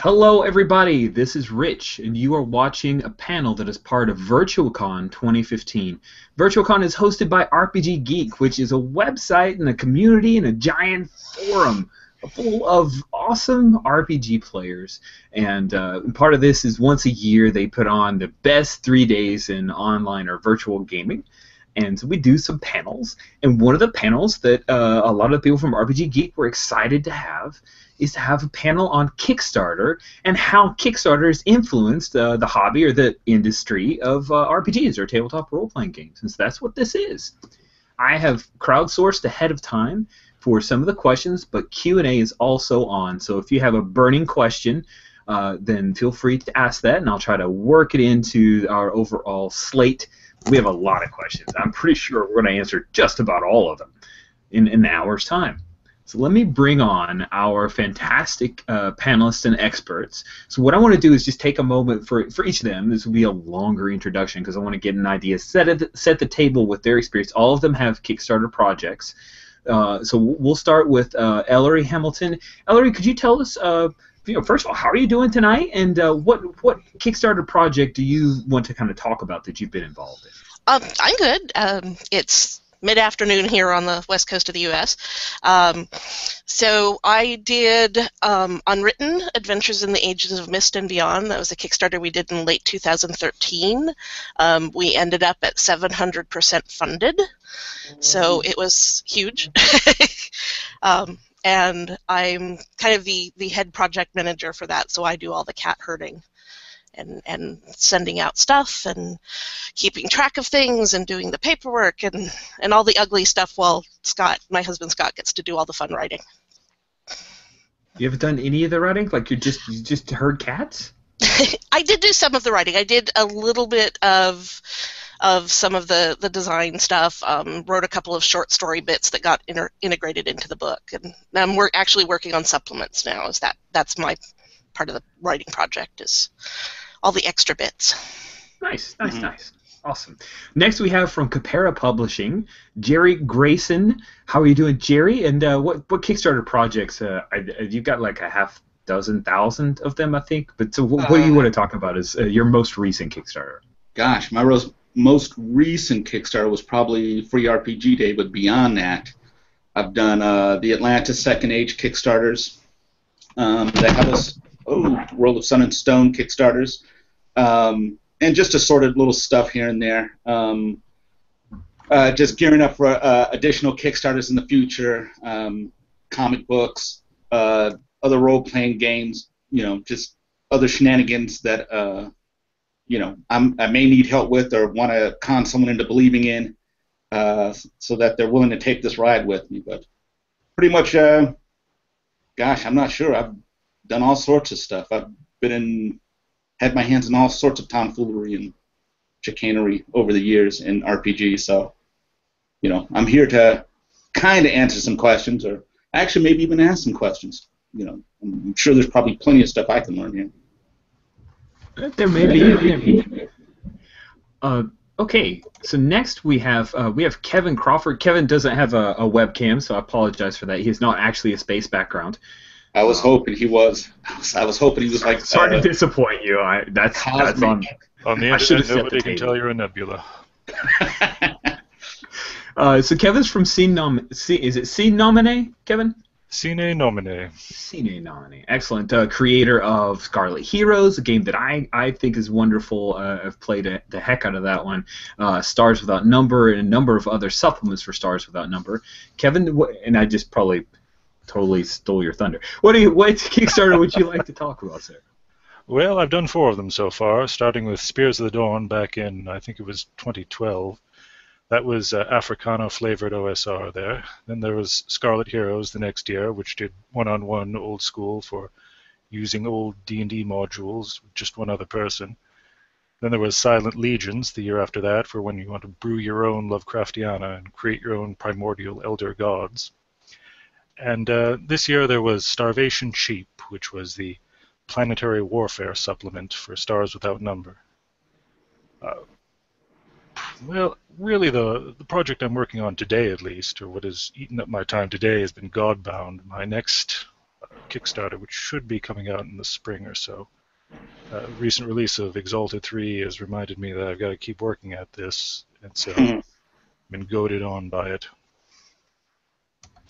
Hello, everybody. This is Rich, and you are watching a panel that is part of Virtuacon 2015. Virtuacon is hosted by RPG Geek, which is a website and a community and a giant forum full of awesome RPG players. And part of this is once a year they put on the best 3 days in online or virtual gaming. And so we do some panels, and one of the panels that a lot of people from RPG Geek were excited to have is to have a panel on Kickstarter and how Kickstarter has influenced the hobby or the industry of RPGs or tabletop role-playing games. And so that's what this is. I have crowdsourced ahead of time for some of the questions, but Q&A is also on. So if you have a burning question, then feel free to ask that, and I'll try to work it into our overall slate. We have a lot of questions. I'm pretty sure we're going to answer just about all of them in an hour's time. So let me bring on our fantastic panelists and experts. So what I want to do is just take a moment for each of them. This will be a longer introduction because I want to get an idea, set the table with their experience. All of them have Kickstarter projects. So we'll start with Ellery Hamilton. Ellery, could you tell us, first of all, how are you doing tonight, and what Kickstarter project do you want to kind of talk about that you've been involved in? I'm good. It's mid-afternoon here on the west coast of the U.S. So I did Unwritten: Adventures in the Ages of Mist and Beyond. That was a Kickstarter we did in late 2013. We ended up at 700% funded, so it was huge. And I'm kind of the head project manager for that, so I do all the cat herding and sending out stuff and keeping track of things and doing the paperwork and all the ugly stuff while my husband Scott, gets to do all the fun writing. You haven't done any of the writing? Like you just herd cats? I did do some of the writing. I did a little bit of some of the design stuff, wrote a couple of short story bits that got integrated into the book, and I'm actually working on supplements now. That's my part of the writing project, is all the extra bits. Nice. Awesome. Next we have from Capera Publishing, Jerry Grayson. How are you doing, Jerry? And what Kickstarter projects? You've got like a half dozen thousand of them, I think. But so what do you want to talk about is your most recent Kickstarter? Gosh, my most recent Kickstarter was probably Free RPG Day, but beyond that, I've done the Atlanta Second Age Kickstarters, the Hellas World of Sun and Stone Kickstarters, and just assorted little stuff here and there. Just gearing up for additional Kickstarters in the future, comic books, other role-playing games, just other shenanigans that I may need help with or want to con someone into believing in, so that they're willing to take this ride with me. But pretty much, gosh, I'm not sure. I've done all sorts of stuff. I've had my hands in all sorts of tomfoolery and chicanery over the years in RPG. So, I'm here to kind of answer some questions, or actually maybe even ask some questions. I'm sure there's probably plenty of stuff I can learn here. There may be. Okay, so next we have Kevin Crawford. Kevin doesn't have a webcam, so I apologize for that. He has not actually a space background. I was hoping he was. I was hoping he was like. Sorry to disappoint you. That's on the internet. Nobody can tell you're a nebula. So Kevin's from Scene Is it Scene Nomine, Kevin? Sine Nomine. Sine Nomine. Excellent. Creator of Scarlet Heroes, a game that I think is wonderful. I've played the heck out of that one. Stars Without Number, and a number of other supplements for Stars Without Number. Kevin, and I just probably totally stole your thunder. What Kickstarter would you like to talk about, sir? Well, I've done 4 of them so far, starting with Spears of the Dawn back in, I think it was 2012. That was Africana-flavored OSR there. Then there was Scarlet Heroes the next year, which did one-on-one old school for using old D&D modules with just one other person. Then there was Silent Legions the year after that, for when you want to brew your own Lovecraftiana and create your own primordial elder gods. And this year there was Starvation Cheap, which was the planetary warfare supplement for Stars Without Number. Well, really the project I'm working on today, at least, or what has eaten up my time today, has been Godbound. My next Kickstarter, which should be coming out in the spring or so. Recent release of Exalted 3 has reminded me that I've got to keep working at this, and so I've been goaded on by it.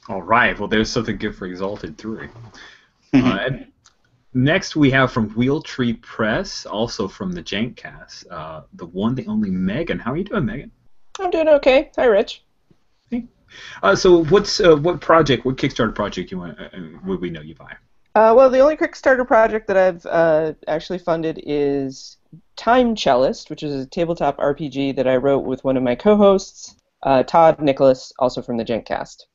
All right. Well, there's something good for Exalted 3. And next, we have from Wheel Tree Press, also from the Jankcast, the one, the only Megan. How are you doing, Megan? I'm doing okay. Hi, Rich. Hey. So, what Kickstarter project you want? Would we know you by? Well, the only Kickstarter project that I've actually funded is Time Cellist, which is a tabletop RPG that I wrote with one of my co-hosts, Todd Nicholas, also from the Jankcast.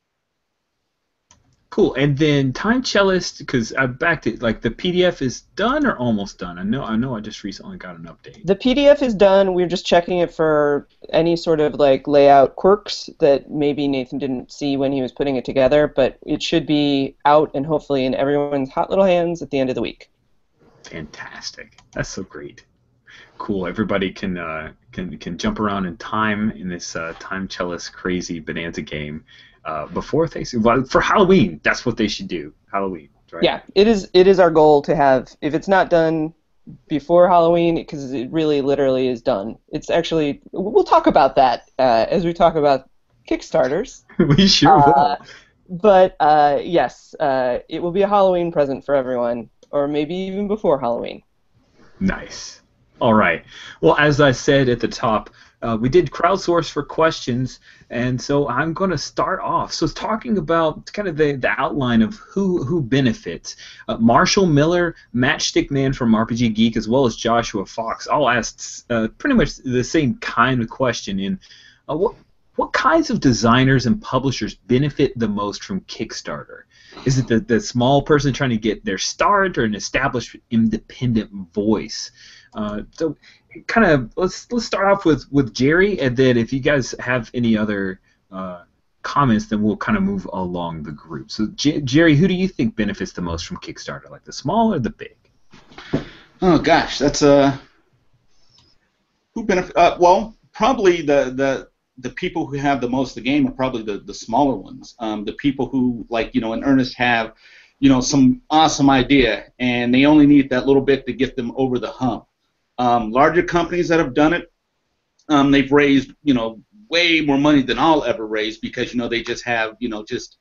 Cool. And then Time Cellist, because I backed it. Like the PDF is done or almost done. I know. I just recently got an update. The PDF is done. We're just checking it for any sort of like layout quirks that maybe Nathan didn't see when he was putting it together. But it should be out and hopefully in everyone's hot little hands at the end of the week. Fantastic. That's so great. Cool. Everybody can jump around in time in this Time Cellist crazy bonanza game. Before Thanksgiving, well, for Halloween, that's what they should do. Halloween, right? Yeah, it is our goal to have, if it's not done before Halloween, because it really literally is done. It's actually, we'll talk about that as we talk about Kickstarters. We sure will. But yes, it will be a Halloween present for everyone, or maybe even before Halloween. Nice. All right. Well, as I said at the top, we did crowdsource for questions, and so I'm going to start off. So talking about kind of the outline of who benefits. Marshall Miller, Matchstick Man from RPG Geek, as well as Joshua Fox, all asked pretty much the same kind of question. In what kinds of designers and publishers benefit the most from Kickstarter? Is it the small person trying to get their start, or an established independent voice? So kind of let's start off with Jerry, and then if you guys have any other comments, then we'll kind of move along the group. So Jerry, who do you think benefits the most from Kickstarter, like the small or the big? Oh gosh, that's who benefit? Well, probably the people who have the most of the game are probably the smaller ones. The people who, like, in earnest have some awesome idea, and they only need that little bit to get them over the hump. Larger companies that have done it, they've raised, way more money than I'll ever raise, because, they just have, just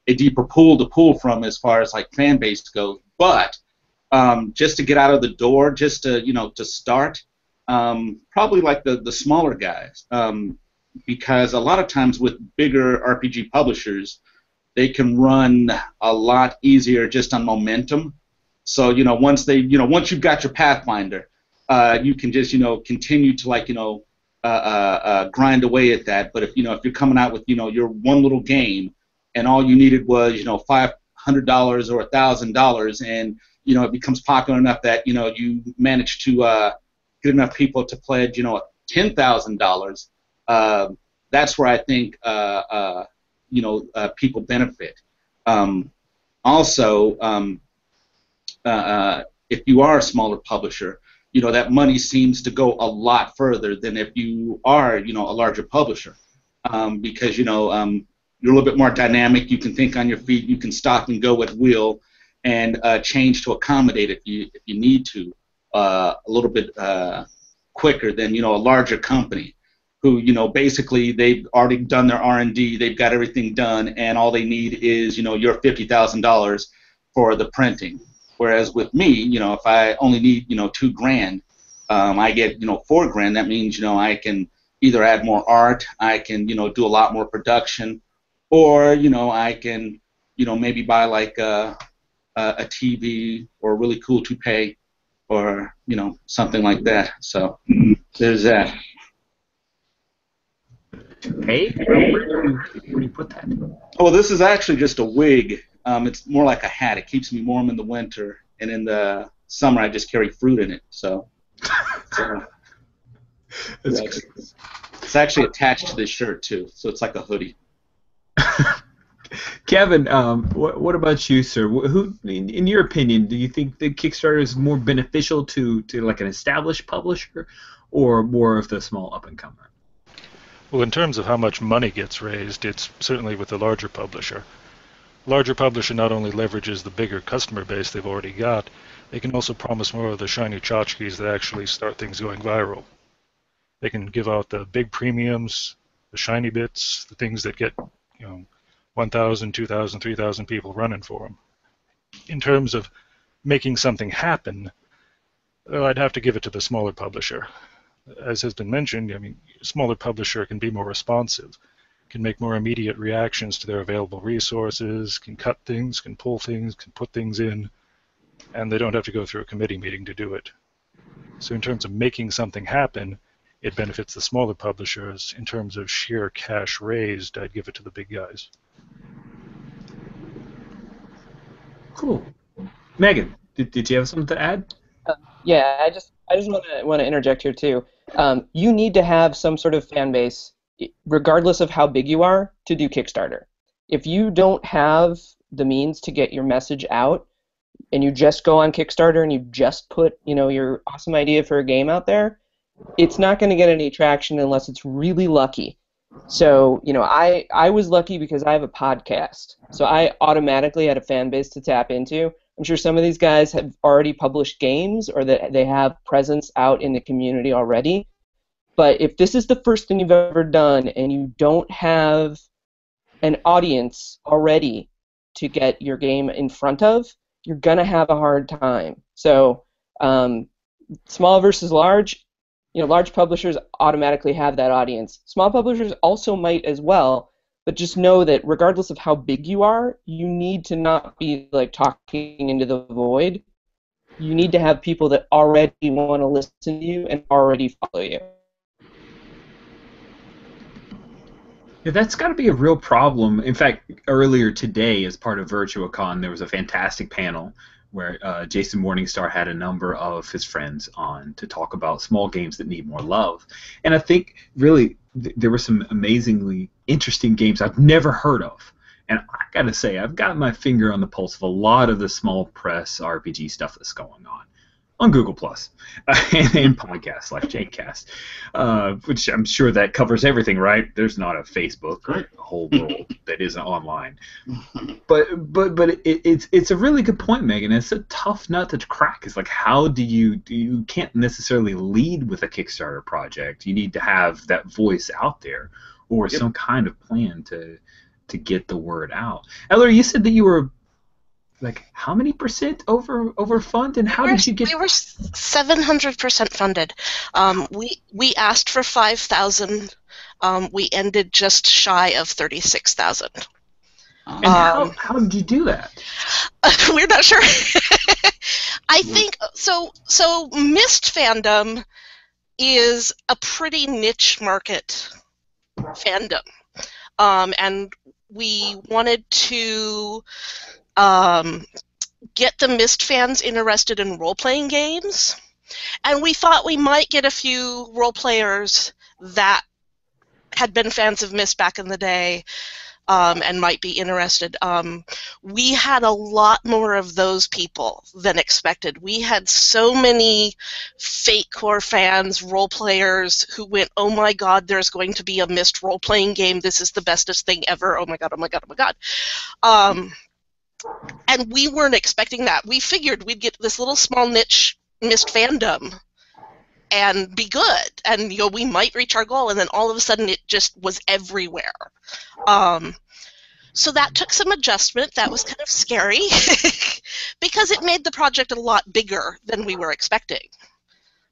a deeper pool to pull from as far as, like, fan base goes. But just to get out of the door, just to, to start, probably like the smaller guys, because a lot of times with bigger RPG publishers, they can run a lot easier just on momentum. So, once you've got your Pathfinder, you can just, continue to, like, grind away at that. But if you're coming out with, your one little game, and all you needed was, $500 or $1,000, and, it becomes popular enough that, you manage to get enough people to pledge, $10,000, that's where I think, people benefit. Also, if you are a smaller publisher, that money seems to go a lot further than if you are, a larger publisher, because, you're a little bit more dynamic. You can think on your feet. You can stop and go at will, and change to accommodate if you need to a little bit quicker than, a larger company who, basically they've already done their R&D. They've got everything done, and all they need is, your $50,000 for the printing. Whereas with me, if I only need, $2,000, I get, $4,000. That means, I can either add more art, I can, do a lot more production, or, I can, maybe buy like a TV or a really cool toupee, or, something like that. So there's that. Hey, where do you put that? Oh, this is actually just a wig. It's more like a hat. It keeps me warm in the winter, and in the summer I just carry fruit in it. So it's actually attached to this shirt too. So it's like a hoodie. Kevin, what about you, sir? Who, in your opinion, do you think that Kickstarter is more beneficial to like an established publisher, or more of the small up-and-comer? Well, in terms of how much money gets raised, it's certainly with the larger publisher. larger publisher not only leverages the bigger customer base they've already got, they can also promise more of the shiny tchotchkes that actually start things going viral. They can give out the big premiums, the shiny bits, the things that get 1,000, 2,000, 3,000 people running for them. In terms of making something happen, I'd have to give it to the smaller publisher. As has been mentioned, a smaller publisher can be more responsive, can make more immediate reactions to their available resources, can cut things, can pull things, can put things in, and they don't have to go through a committee meeting to do it. So in terms of making something happen, it benefits the smaller publishers. In terms of sheer cash raised, I'd give it to the big guys. Cool. Megan, did you have something to add? Yeah, I just want to interject here too. You need to have some sort of fan base, regardless of how big you are, to do Kickstarter. If you don't have the means to get your message out, and you just go on Kickstarter and you just put your awesome idea for a game out there, it's not going to get any traction unless it's really lucky. So I was lucky because I have a podcast, so I automatically had a fan base to tap into. I'm sure some of these guys have already published games or that they have presence out in the community already. But if this is the first thing you've ever done and you don't have an audience already to get your game in front of, you're going to have a hard time. So small versus large, large publishers automatically have that audience. Small publishers also might as well, but just know that regardless of how big you are, you need to not be like talking into the void. You need to have people that already want to listen to you and already follow you. Yeah, that's got to be a real problem. In fact, earlier today, as part of Virtuacon, there was a fantastic panel where Jason Morningstar had a number of his friends on to talk about small games that need more love. And I think, really, there were some amazingly interesting games I've never heard of. And I got to say, I've got my finger on the pulse of a lot of the small press RPG stuff that's going on Google Plus and podcasts like Jakecast, which I'm sure that covers everything, right? There's not a Facebook or a whole world that isn't online. But it's a really good point, Megan. It's a tough nut to crack. It's like, how do you can't necessarily lead with a Kickstarter project. You need to have that voice out there or some kind of plan to get the word out. Eller, you said that you were how many % over fund, and how did you get? We were 700% funded. We asked for 5,000. We ended just shy of 36,000. And how did you do that? We're not sure. I think so. So Myst fandom is a pretty niche market fandom, and we wanted to get the Myst fans interested in role-playing games, and we thought we might get a few role players that had been fans of Myst back in the day and might be interested. We had a lot more of those people than expected. We had so many Fate Core fans, role players who went, "Oh my God, there's going to be a Myst role-playing game. This is the bestest thing ever. Oh my God, oh my God, oh my God." And we weren't expecting that. We figured we'd get this little small niche Myst fandom and be good, and we might reach our goal, and then all of a sudden it just was everywhere. So that took some adjustment. That was kind of scary because it made the project a lot bigger than we were expecting.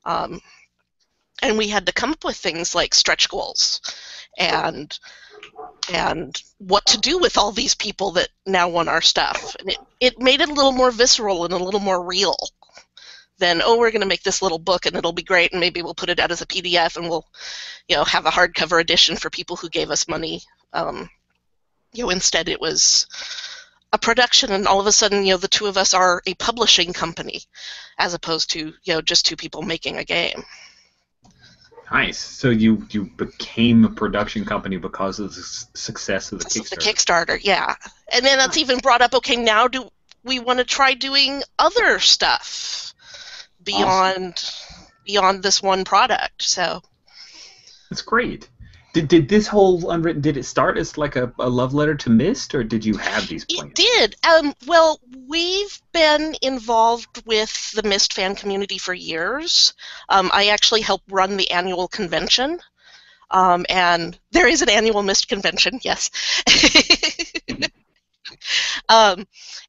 And we had to come up with things like stretch goals and what to do with all these people that now want our stuff. And it made it a little more visceral and a little more real than, oh, we're going to make this little book and it'll be great and maybe we'll put it out as a PDF and we'll have a hardcover edition for people who gave us money. Instead it was a production, and all of a sudden the two of us are a publishing company as opposed to just two people making a game. Nice. So you became a production company because of the success of the Kickstarter. The Kickstarter, yeah. And then that's even brought up, okay, now do we want to try doing other stuff beyond this one product? So that's great. Did this whole Unwritten, did it start as like a love letter to Myst, or did you have these plans? It did. Well, we've been involved with the Myst fan community for years. I actually help run the annual convention, and there is an annual Myst convention, yes.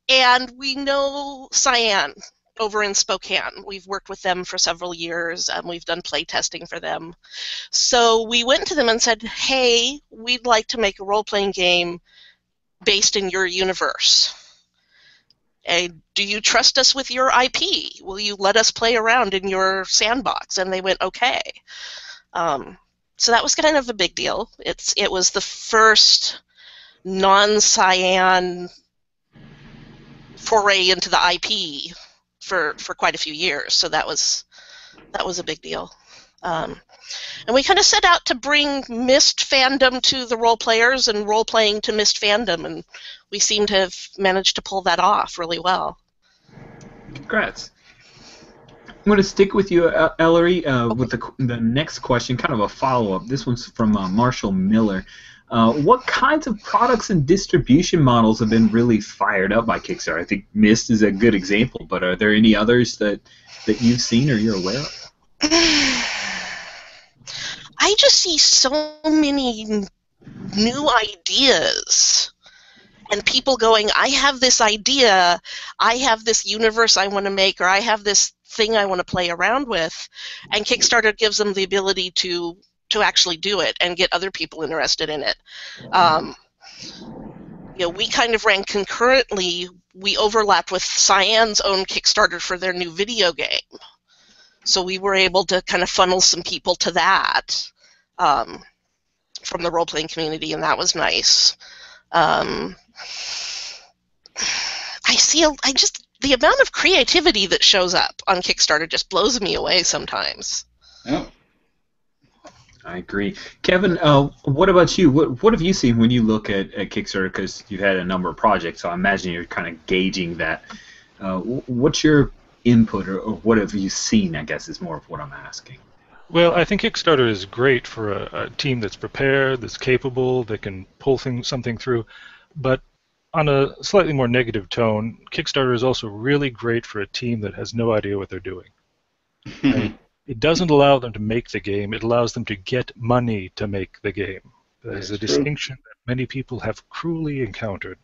And we know Cyan over in Spokane. We've worked with them for several years, and we've done play testing for them. So we went to them and said, hey, we'd like to make a role-playing game based in your universe. Do you trust us with your IP? Will you let us play around in your sandbox? And they went, okay. So that was kind of a big deal. It was the first non-Cyan foray into the IP for quite a few years, so that was a big deal. And we kind of set out to bring Myst fandom to the role players and role playing to Myst fandom, and we seem to have managed to pull that off really well. Congrats. I'm going to stick with you, Ellery, with the next question, kind of a follow-up. This one's from Marshall Miller. What kinds of products and distribution models have been really fired up by Kickstarter? I think Myst is a good example, but are there any others that you've seen or you're aware of? I just see so many new ideas and people going, I have this idea, I have this universe I want to make, or I have this thing I want to play around with, and Kickstarter gives them the ability to actually do it and get other people interested in it. We kind of ran concurrently. We overlapped with Cyan's own Kickstarter for their new video game. So we were able to kind of funnel some people to that from the role-playing community, and that was nice. The amount of creativity that shows up on Kickstarter just blows me away sometimes. Yeah. I agree. Kevin, what about you? What have you seen when you look at Kickstarter? Because you've had a number of projects, so I imagine you're kind of gauging that. What's your input, or what have you seen, I guess, is more of what I'm asking. Well, I think Kickstarter is great for a team that's prepared, that's capable, that can pull something through. But on a slightly more negative tone, Kickstarter is also really great for a team that has no idea what they're doing. It doesn't allow them to make the game, it allows them to get money to make the game. There's a distinction that many people have cruelly encountered.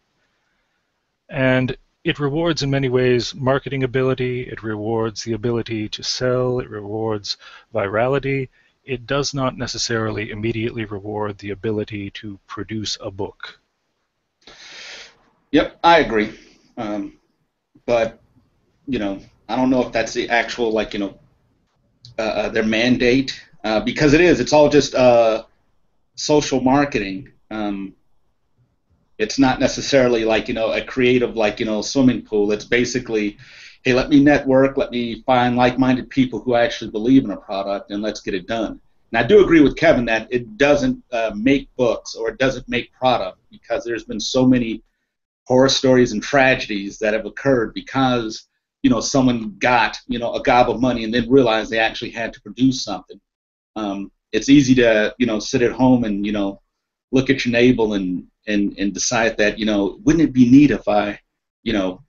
And it rewards in many ways marketing ability, it rewards the ability to sell, it rewards virality. It does not necessarily immediately reward the ability to produce a book. Yep, I agree. But, I don't know if that's the actual, their mandate, because it's all just social marketing. It's not necessarily a creative swimming pool. It's basically, hey, let me network, let me find like-minded people who actually believe in a product, and let's get it done. And I do agree with Kevin that it doesn't make books, or it doesn't make product, because there's been so many horror stories and tragedies that have occurred because someone got a gob of money and then realized they actually had to produce something. It's easy to sit at home and look at your navel and decide that wouldn't it be neat if I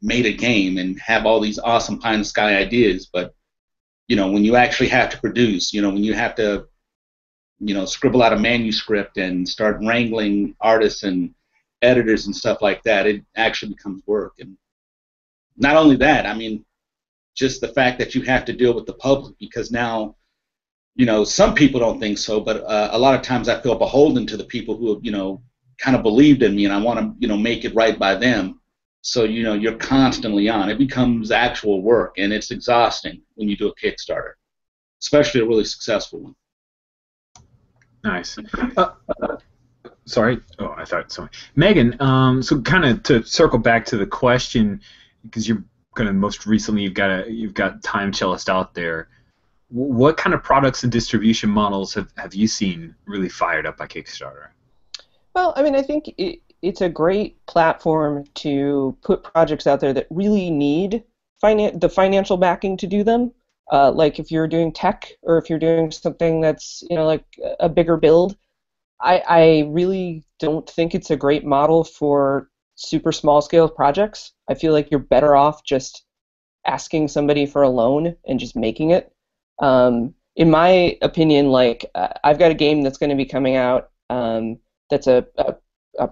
made a game and have all these awesome pie in the sky ideas, but when you actually have to produce, when you have to scribble out a manuscript and start wrangling artists and editors and stuff like that, it actually becomes work. And not only that, just the fact that you have to deal with the public, because now, some people don't think so, but a lot of times I feel beholden to the people who have, kind of believed in me, and I want to, make it right by them. So, you're constantly on. It becomes actual work, and it's exhausting when you do a Kickstarter, especially a really successful one. Nice. Sorry. Oh, I thought sorry. Megan, so kind of to circle back to the question, because you're kind of most recently you've got Time Cellist out there. What kind of products and distribution models have you seen really fired up by Kickstarter? Well, I think it's a great platform to put projects out there that really need the financial backing to do them. Like if you're doing tech, or if you're doing something that's like a bigger build. I really don't think it's a great model for super small scale projects. I feel like you're better off just asking somebody for a loan and just making it. In my opinion, like I've got a game that's going to be coming out that's a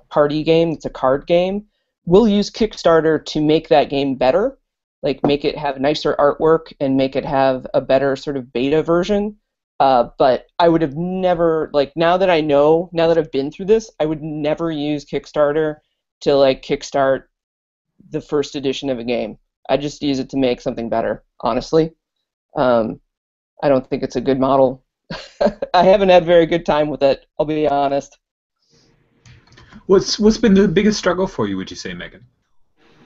party game, it's a card game. We'll use Kickstarter to make that game better, like make it have nicer artwork and make it have a better sort of beta version. But I would have never, like now that I know, now that I've been through this, I would never use Kickstarter to like kickstart the first edition of a game. I just use it to make something better, honestly. I don't think it's a good model. I haven't had a very good time with it, I'll be honest. What's been the biggest struggle for you, would you say, Megan?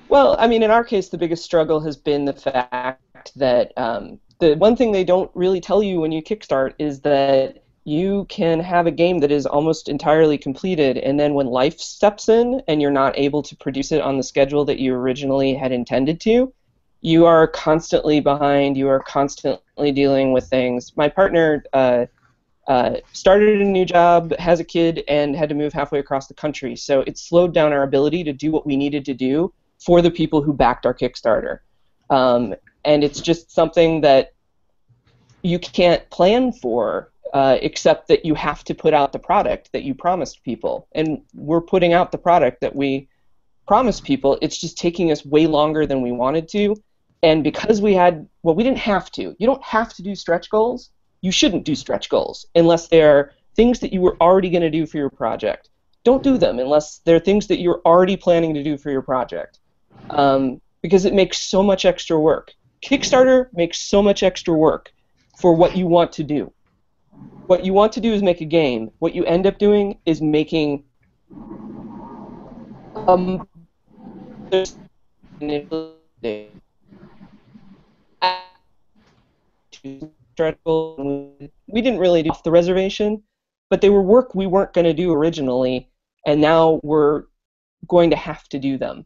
Well, I mean, in our case, the biggest struggle has been the fact that the one thing they don't really tell you when you kickstart is that you can have a game that is almost entirely completed, and then when life steps in and you're not able to produce it on the schedule that you originally had intended to, you are constantly behind, you are constantly dealing with things. My partner started a new job, has a kid, and had to move halfway across the country, so it slowed down our ability to do what we needed to do for the people who backed our Kickstarter. And it's just something that you can't plan for, except that you have to put out the product that you promised people. And we're putting out the product that we promised people. It's just taking us way longer than we wanted to. And because we didn't have to. You don't have to do stretch goals. You shouldn't do stretch goals unless they're things that you were already going to do for your project. Don't do them unless they're things that you're already planning to do for your project. Because it makes so much extra work. Kickstarter makes so much extra work for what you want to do. What you want to do is make a game. What you end up doing is making we didn't really do off the reservation, but they were work we weren't going to do originally, and now we're going to have to do them.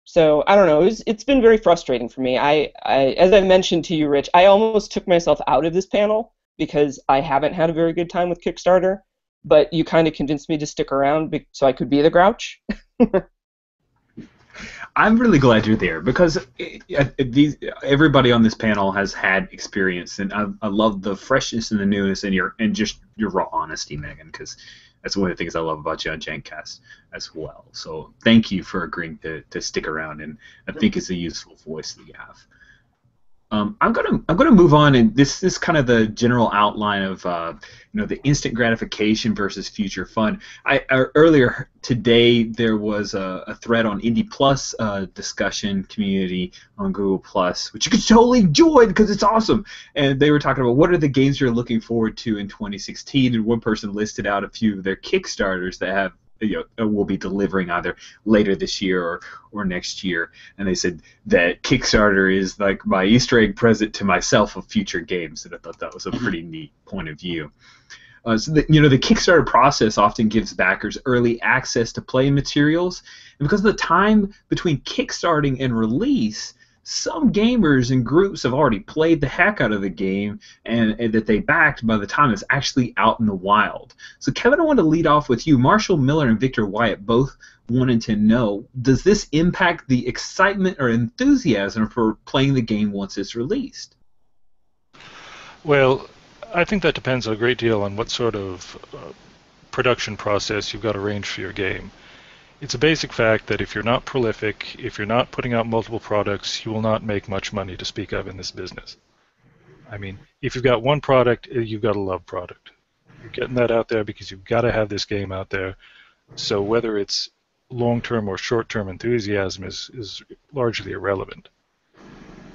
So I don't know. It's been very frustrating for me. I as I mentioned to you, Rich, I almost took myself out of this panel because I haven't had a very good time with Kickstarter. But you kind of convinced me to stick around so I could be the grouch. I'm really glad you're there because everybody on this panel has had experience, and I love the freshness and the newness and just your raw honesty, Megan, because that's one of the things I love about you on Gencast as well. So thank you for agreeing to stick around, and I think it's a useful voice that you have. I'm gonna move on, and this is kind of the general outline of the instant gratification versus future fun. Earlier today there was a thread on Indie Plus discussion community on Google Plus, which you can totally join because it's awesome. And they were talking about what are the games you're looking forward to in 2016, and one person listed out a few of their Kickstarters that have will be delivering either later this year or next year, and they said that Kickstarter is like my Easter egg present to myself of future games, and I thought that was a pretty neat point of view. So the Kickstarter process often gives backers early access to play materials, and because of the time between kickstarting and release, some gamers and groups have already played the heck out of the game and that they backed by the time it's actually out in the wild. So Kevin, I want to lead off with you. Marshall Miller and Victor Wyatt both wanted to know, does this impact the excitement or enthusiasm for playing the game once it's released? Well, I think that depends a great deal on what sort of production process you've got arranged for your game. It's a basic fact that if you're not prolific, if you're not putting out multiple products, you will not make much money to speak of in this business. I mean, if you've got one product, you've got a love product. You're getting that out there because you've got to have this game out there. So whether it's long-term or short-term enthusiasm is largely irrelevant.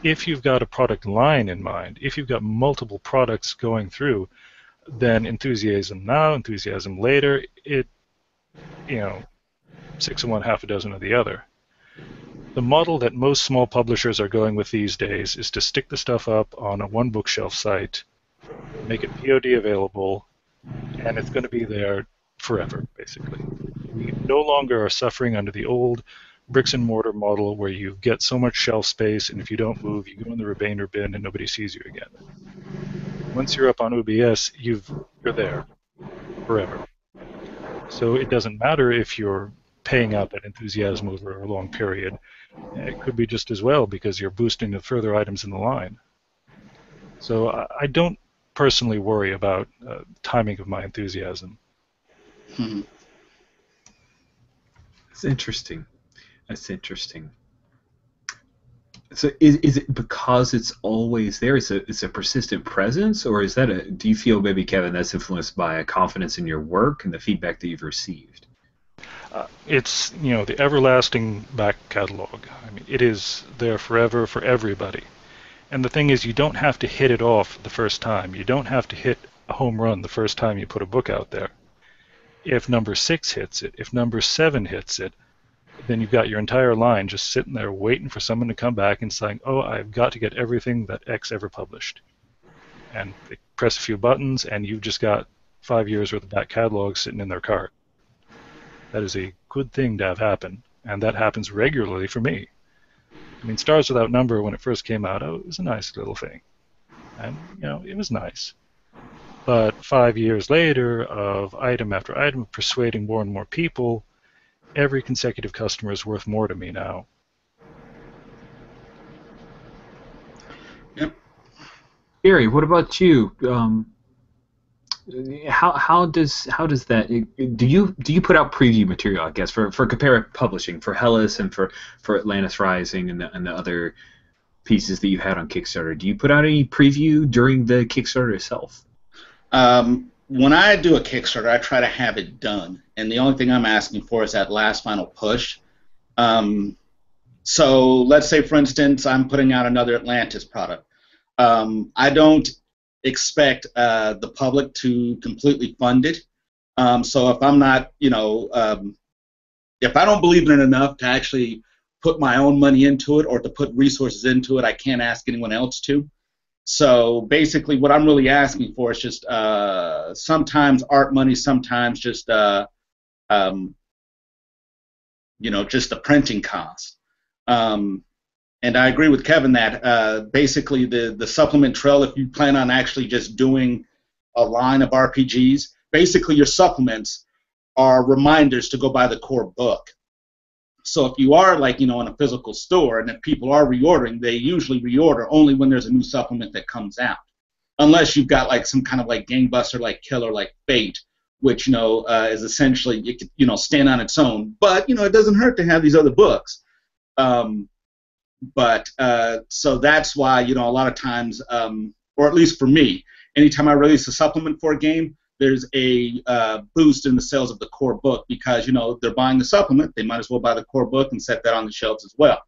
If you've got a product line in mind, if you've got multiple products going through, then enthusiasm now, enthusiasm later, 6 of one, half a dozen of the other. The model that most small publishers are going with these days is to stick the stuff up on a one bookshelf site, make it POD available, and it's going to be there forever, basically. We no longer are suffering under the old bricks and mortar model where you get so much shelf space, and if you don't move, you go in the remainder bin and nobody sees you again. Once you're up on OBS, you're there forever. So it doesn't matter if you're paying out that enthusiasm over a long period. It could be just as well because you're boosting the further items in the line. So I don't personally worry about timing of my enthusiasm. Hmm. That's interesting. That's interesting. So is it because it's always there? It's a persistent presence, or is that do you feel maybe, Kevin, that's influenced by a confidence in your work and the feedback that you've received? It's, the everlasting back catalog. I mean, it is there forever for everybody. And the thing is, you don't have to hit it off the first time. You don't have to hit a home run the first time you put a book out there. If number 6 hits it, if number 7 hits it, then you've got your entire line just sitting there waiting for someone to come back and saying, oh, I've got to get everything that X ever published. And they press a few buttons, and you've just got 5 years worth of back catalog sitting in their cart. That is a good thing to have happen, and that happens regularly for me. I mean, Stars Without Number, when it first came out, it was a nice little thing. And, it was nice. But 5 years later, of item after item, persuading more and more people, every consecutive customer is worth more to me now. Yep. Gary, what about you? How does that do you put out preview material, I guess, for comparative publishing, for Hellas and for Atlantis Rising and the other pieces that you had on Kickstarter? Do you put out any preview during the Kickstarter itself? When I do a Kickstarter, I try to have it done, and the only thing I'm asking for is that last final push. So let's say, for instance, I'm putting out another Atlantis product. I don't expect the public to completely fund it. So if I'm not, if I don't believe in it enough to actually put my own money into it or to put resources into it, I can't ask anyone else to. So basically what I'm really asking for is just sometimes art money, sometimes just, just the printing cost. And I agree with Kevin that basically the supplement trail, if you plan on actually just doing a line of RPGs, basically your supplements are reminders to go buy the core book. So if you are in a physical store and if people are reordering, they usually reorder only when there's a new supplement that comes out. Unless you've got some kind of gangbuster killer Fate, which is essentially it could stand on its own. But it doesn't hurt to have these other books. So that's why a lot of times, or at least for me, anytime I release a supplement for a game, there's a boost in the sales of the core book because they're buying the supplement, they might as well buy the core book and set that on the shelves as well.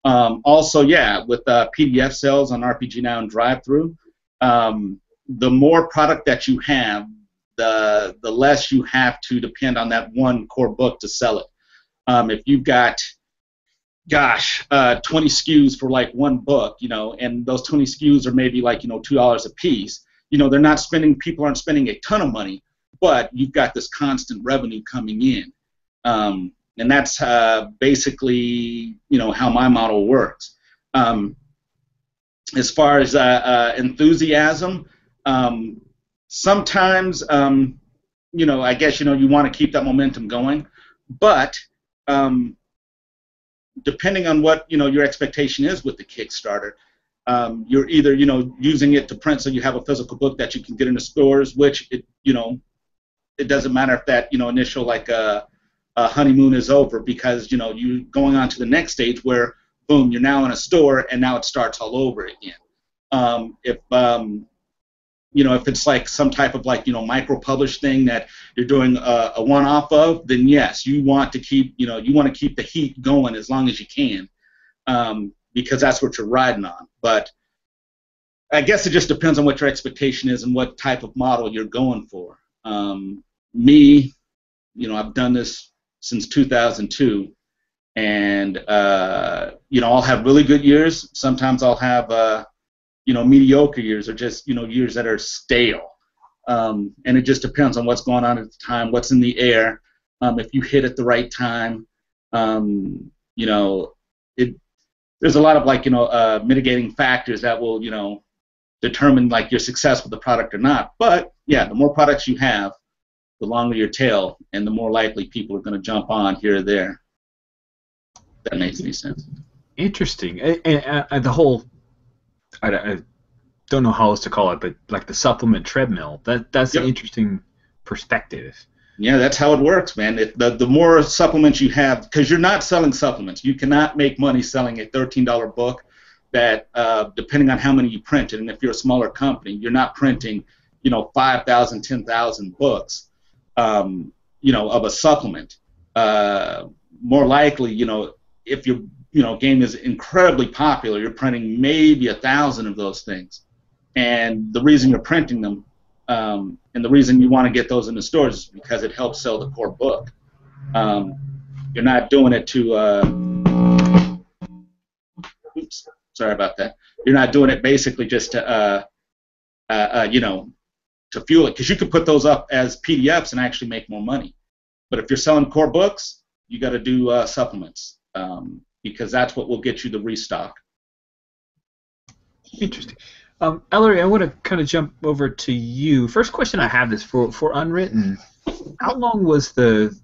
Also, with PDF sales on RPG Now and Drive-Thru, the more product that you have, the less you have to depend on that one core book to sell it. If you've got 20 SKUs for one book, and those 20 SKUs are maybe $2 a piece. People aren't spending a ton of money, but you've got this constant revenue coming in. And that's basically, how my model works. As far as enthusiasm, sometimes, I guess, you want to keep that momentum going, but depending on what, your expectation is with the Kickstarter, you're either, using it to print so you have a physical book that you can get into stores, which, it doesn't matter if that, initial, a honeymoon is over because, you're going on to the next stage where, boom, you're now in a store and now it starts all over again. If it's some type of micro-published thing that you're doing a one-off of, then yes, you want to keep, the heat going as long as you can. Because that's what you're riding on. But I guess it just depends on what your expectation is and what type of model you're going for. Me, I've done this since 2002, and I'll have really good years. Sometimes I'll have mediocre years or just years that are stale. And it just depends on what's going on at the time, what's in the air. If you hit at the right time, there's a lot of mitigating factors that will determine your success with the product or not. But yeah, the more products you have, the longer your tail, and the more likely people are going to jump on here or there. If that makes any sense. Interesting. And the whole, I don't know how else to call it, but like the supplement treadmill. That's Yep. an interesting perspective. Yeah, that's how it works, man. The more supplements you have, because you're not selling supplements. You cannot make money selling a $13 book that, depending on how many you print, and if you're a smaller company, you're not printing, 5,000, 10,000 books, of a supplement. More likely, if your, game is incredibly popular, you're printing maybe 1,000 of those things. And the reason you're printing them, and the reason you want to get those in the stores is because it helps sell the core book. You're not doing it to, oops, sorry about that. You're not doing it basically just to, to fuel it, because you could put those up as PDFs and actually make more money. But if you're selling core books, you got to do supplements, because that's what will get you the restock. Interesting. Ellery, I want to kind of jump over to you. First question I have is for Unwritten. How long was the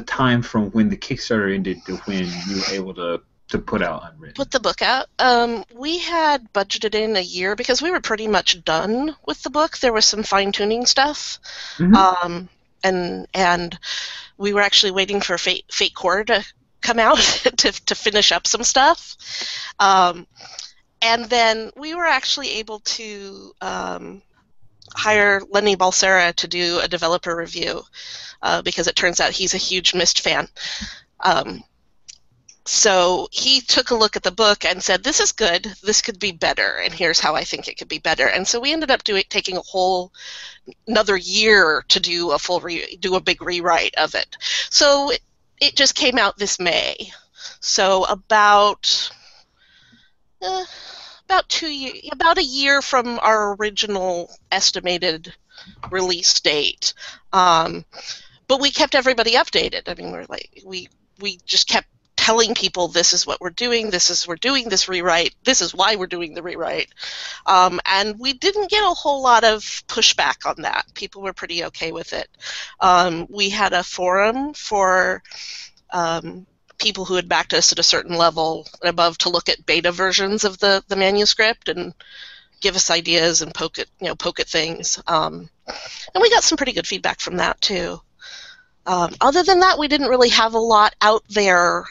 time from when the Kickstarter ended to when you were able to put out Unwritten? Put the book out. We had budgeted in a year because we were pretty much done with the book. There was some fine-tuning stuff, and we were actually waiting for Fate Core to come out to finish up some stuff. And then we were actually able to hire Lenny Balsera to do a developer review, because it turns out he's a huge Myst fan. So he took a look at the book and said, "This is good. This could be better, and here's how I think it could be better." And so we ended up taking a whole another year to do a big rewrite of it. So it just came out this May. So about a year from our original estimated release date. But we kept everybody updated. I mean, we just kept telling people, this is what we're doing, we're doing this rewrite, this is why we're doing the rewrite. And we didn't get a whole lot of pushback on that. People were pretty okay with it. We had a forum for people who had backed us at a certain level and above to look at beta versions of the manuscript and give us ideas and poke at things. And we got some pretty good feedback from that too. Other than that, we didn't really have a lot out there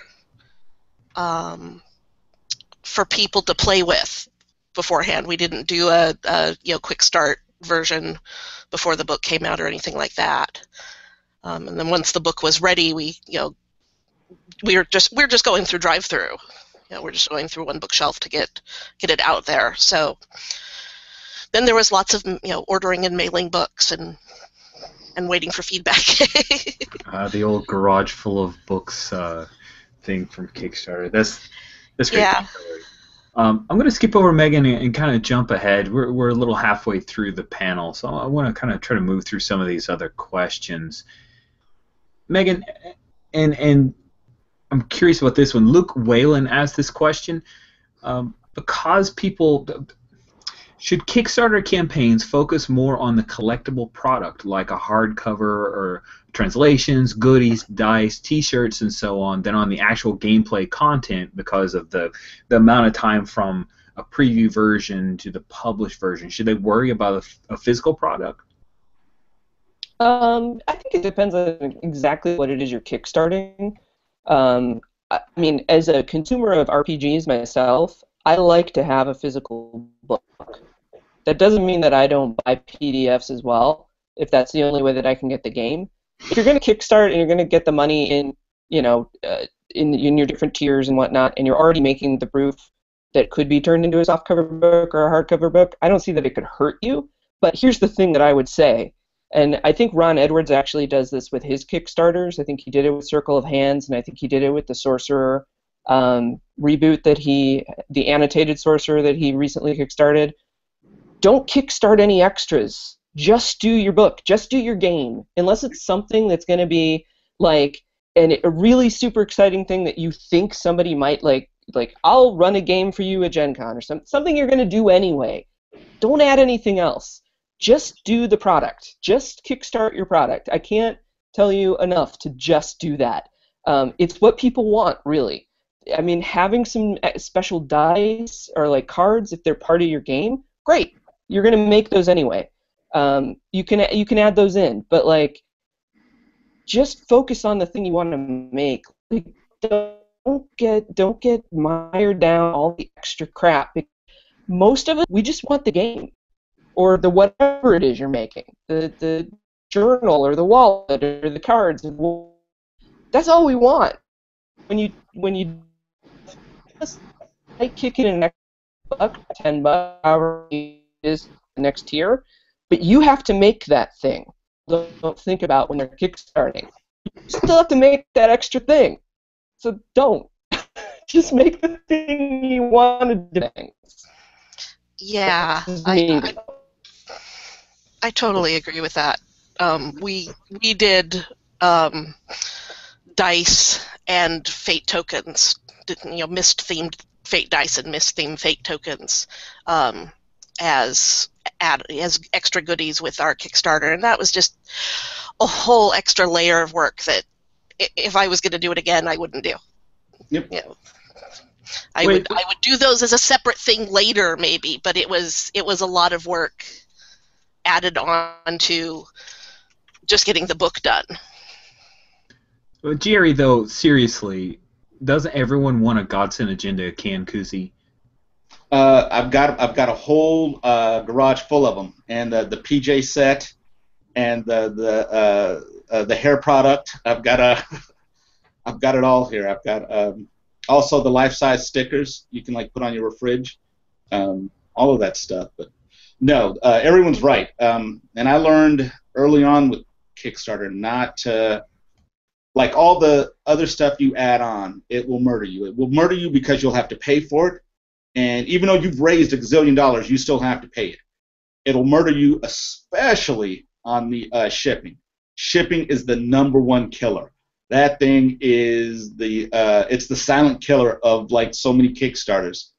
for people to play with beforehand. We didn't do a quick start version before the book came out or anything like that. And then once the book was ready, we're just going through drive-through. We're just going through one bookshelf to get it out there. So then there was lots of ordering and mailing books and waiting for feedback. The old garage full of books thing from Kickstarter. That's great. Yeah. I'm going to skip over Megan and kind of jump ahead. We're a little halfway through the panel, so I want to kind of try to move through some of these other questions. Megan, and I'm curious about this one. Luke Whalen asked this question. Because people... Should Kickstarter campaigns focus more on the collectible product, like a hardcover or translations, goodies, dice, T-shirts, and so on, than on the actual gameplay content because of the amount of time from a preview version to the published version? Should they worry about a physical product? I think it depends on exactly what it is you're kickstarting. I mean, as a consumer of RPGs myself, I like to have a physical book. That doesn't mean that I don't buy PDFs as well, if that's the only way that I can get the game. If you're going to kickstart and you're going to get the money in, in your different tiers and whatnot, and you're already making the proof that could be turned into a softcover book or a hardcover book, I don't see that it could hurt you. But here's the thing that I would say, and I think Ron Edwards actually does this with his Kickstarters. I think he did it with Circle of Hands, and I think he did it with the Sorcerer reboot the annotated Sorcerer that he recently kickstarted. Don't kickstart any extras. Just do your book. Just do your game. Unless it's something that's going to be like a really super exciting thing that you think somebody might like I'll run a game for you at Gen Con or something you're going to do anyway. Don't add anything else. just do the product. Just kickstart your product. I can't tell you enough to just do that. It's what people want, really. I mean, having some special dice or like cards, if they're part of your game, great. You're gonna make those anyway. You can add those in, but like, just focus on the thing you want to make. Like, don't get mired down all the extra crap. Most of it, we just want the game, or the whatever it is you're making, the journal or the wallet or the cards. That's all we want. When you just like kicking an extra buck, $10, however it is the next tier, but you have to make that thing. Don't think about when they're kickstarting. You still have to make that extra thing. So don't. Just make the thing you want to do. Yeah, I totally agree with that. We did dice and fate tokens, mist-themed fate dice and mist-themed fate tokens as extra goodies with our Kickstarter, and that was just a whole extra layer of work that if I was going to do it again, I wouldn't do. Yep. I would do those as a separate thing later, maybe, but it was a lot of work added on to just getting the book done. Well, Jerry, though, seriously, doesn't everyone want a Godsend Agenda can koozie? I've got a whole garage full of them, and the PJ set, and the hair product. I've got it all here. I've got also the life-size stickers you can like put on your fridge, all of that stuff. But no, everyone's right. And I learned early on with Kickstarter not to, like all the other stuff you add on, it will murder you. It will murder you because you'll have to pay for it. And even though you've raised $1 gazillion, you still have to pay it. It'll murder you, especially on the shipping. Shipping is the #1 killer. That thing is it's the silent killer of like so many Kickstarters.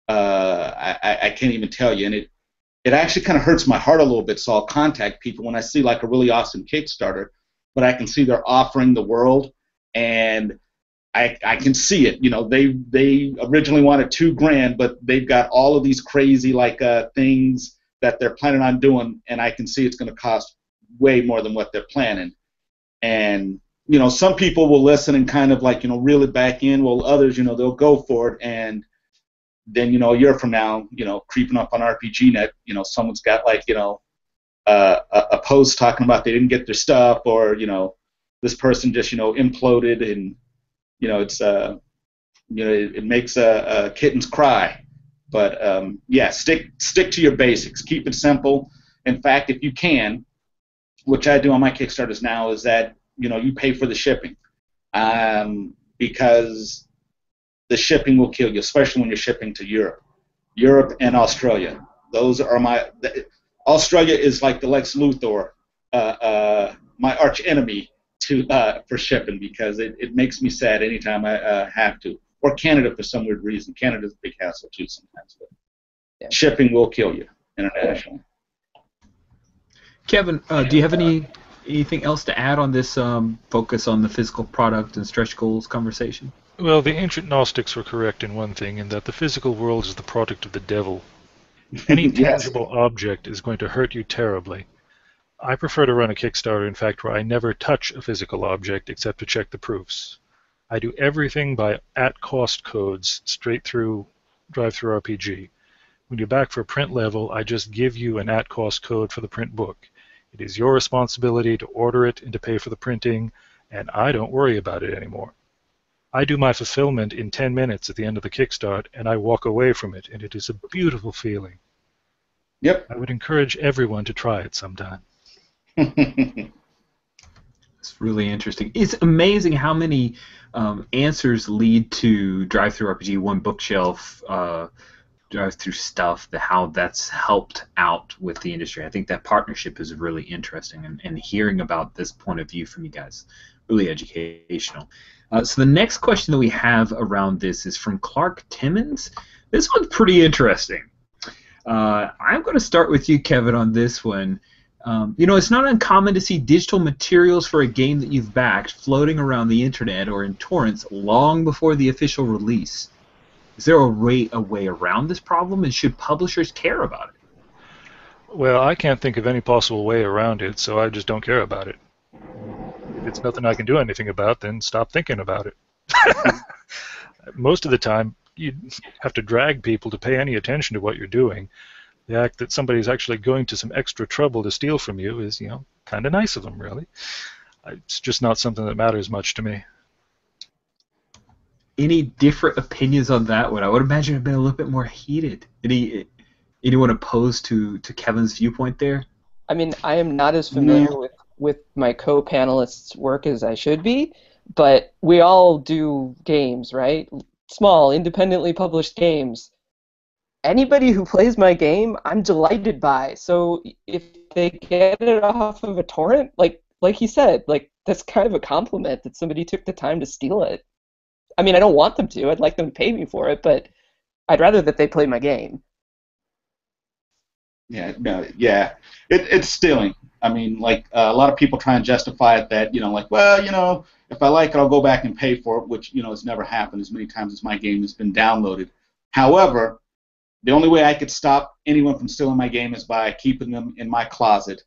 I can't even tell you, and it actually kind of hurts my heart a little bit. So I'll contact people when I see like a really awesome Kickstarter, but I can see they're offering the world, and I can see it. You know, they originally wanted $2,000, but they've got all of these crazy like things that they're planning on doing, and I can see it's going to cost way more than what they're planning. And you know, some people will listen and kind of like, you know, reel it back in, while others, you know, they'll go for it, and then, you know, a year from now, you know, creeping up on RPGNet, you know, someone's got like, you know, a post talking about they didn't get their stuff, or, you know, this person just, you know, imploded, and, you know, it's, you know, it makes kittens cry. But, yeah, stick to your basics. Keep it simple. In fact, if you can, which I do on my Kickstarters now, is that, you know, you pay for the shipping, because the shipping will kill you, especially when you're shipping to Europe and Australia. Those are Australia is like the Lex Luthor, my arch enemy for shipping, because it makes me sad anytime I have to. Or Canada for some weird reason. Canada's a big hassle too sometimes, but yeah. Shipping will kill you internationally. Kevin, do you have anything else to add on this focus on the physical product and stretch goals conversation? Well, the ancient Gnostics were correct in one thing, in that the physical world is the product of the devil. Any tangible object is going to hurt you terribly. I prefer to run a Kickstarter, in fact, where I never touch a physical object except to check the proofs. I do everything by at-cost codes straight through DriveThruRPG. When you're back for print level, I just give you an at-cost code for the print book. It is your responsibility to order it and to pay for the printing, and I don't worry about it anymore. I do my fulfillment in 10 minutes at the end of the Kickstart, and I walk away from it, and it is a beautiful feeling. Yep. I would encourage everyone to try it sometime. It's really interesting. It's amazing how many answers lead to DriveThruRPG, one bookshelf, drive-through stuff, how that's helped out with the industry. I think that partnership is really interesting, and hearing about this point of view from you guys, really educational. So the next question that we have around this is from Clark Timmons. This one's pretty interesting. I'm going to start with you, Kevin, on this one. It's not uncommon to see digital materials for a game that you've backed floating around the internet or in torrents long before the official release. Is there a way around this problem, and should publishers care about it? Well, I can't think of any possible way around it, so I just don't care about it. If it's nothing I can do anything about, then stop thinking about it. Most of the time, you have to drag people to pay any attention to what you're doing. The act that somebody's actually going to some extra trouble to steal from you is, kind of nice of them, really. It's just not something that matters much to me. Any different opinions on that one? I would imagine it'd been a little bit more heated. Anyone opposed to Kevin's viewpoint there? I mean, I am not as familiar with my co-panelists' work as I should be, but we all do games, right? Small, independently published games. Anybody who plays my game, I'm delighted by. So if they get it off of a torrent, like he said, that's kind of a compliment that somebody took the time to steal it. I mean, I don't want them to. I'd like them to pay me for it, but I'd rather that they play my game. It's stealing. I mean, a lot of people try and justify it that, if I like it, I'll go back and pay for it, which, has never happened as many times as my game has been downloaded. However, the only way I could stop anyone from stealing my game is by keeping them in my closet,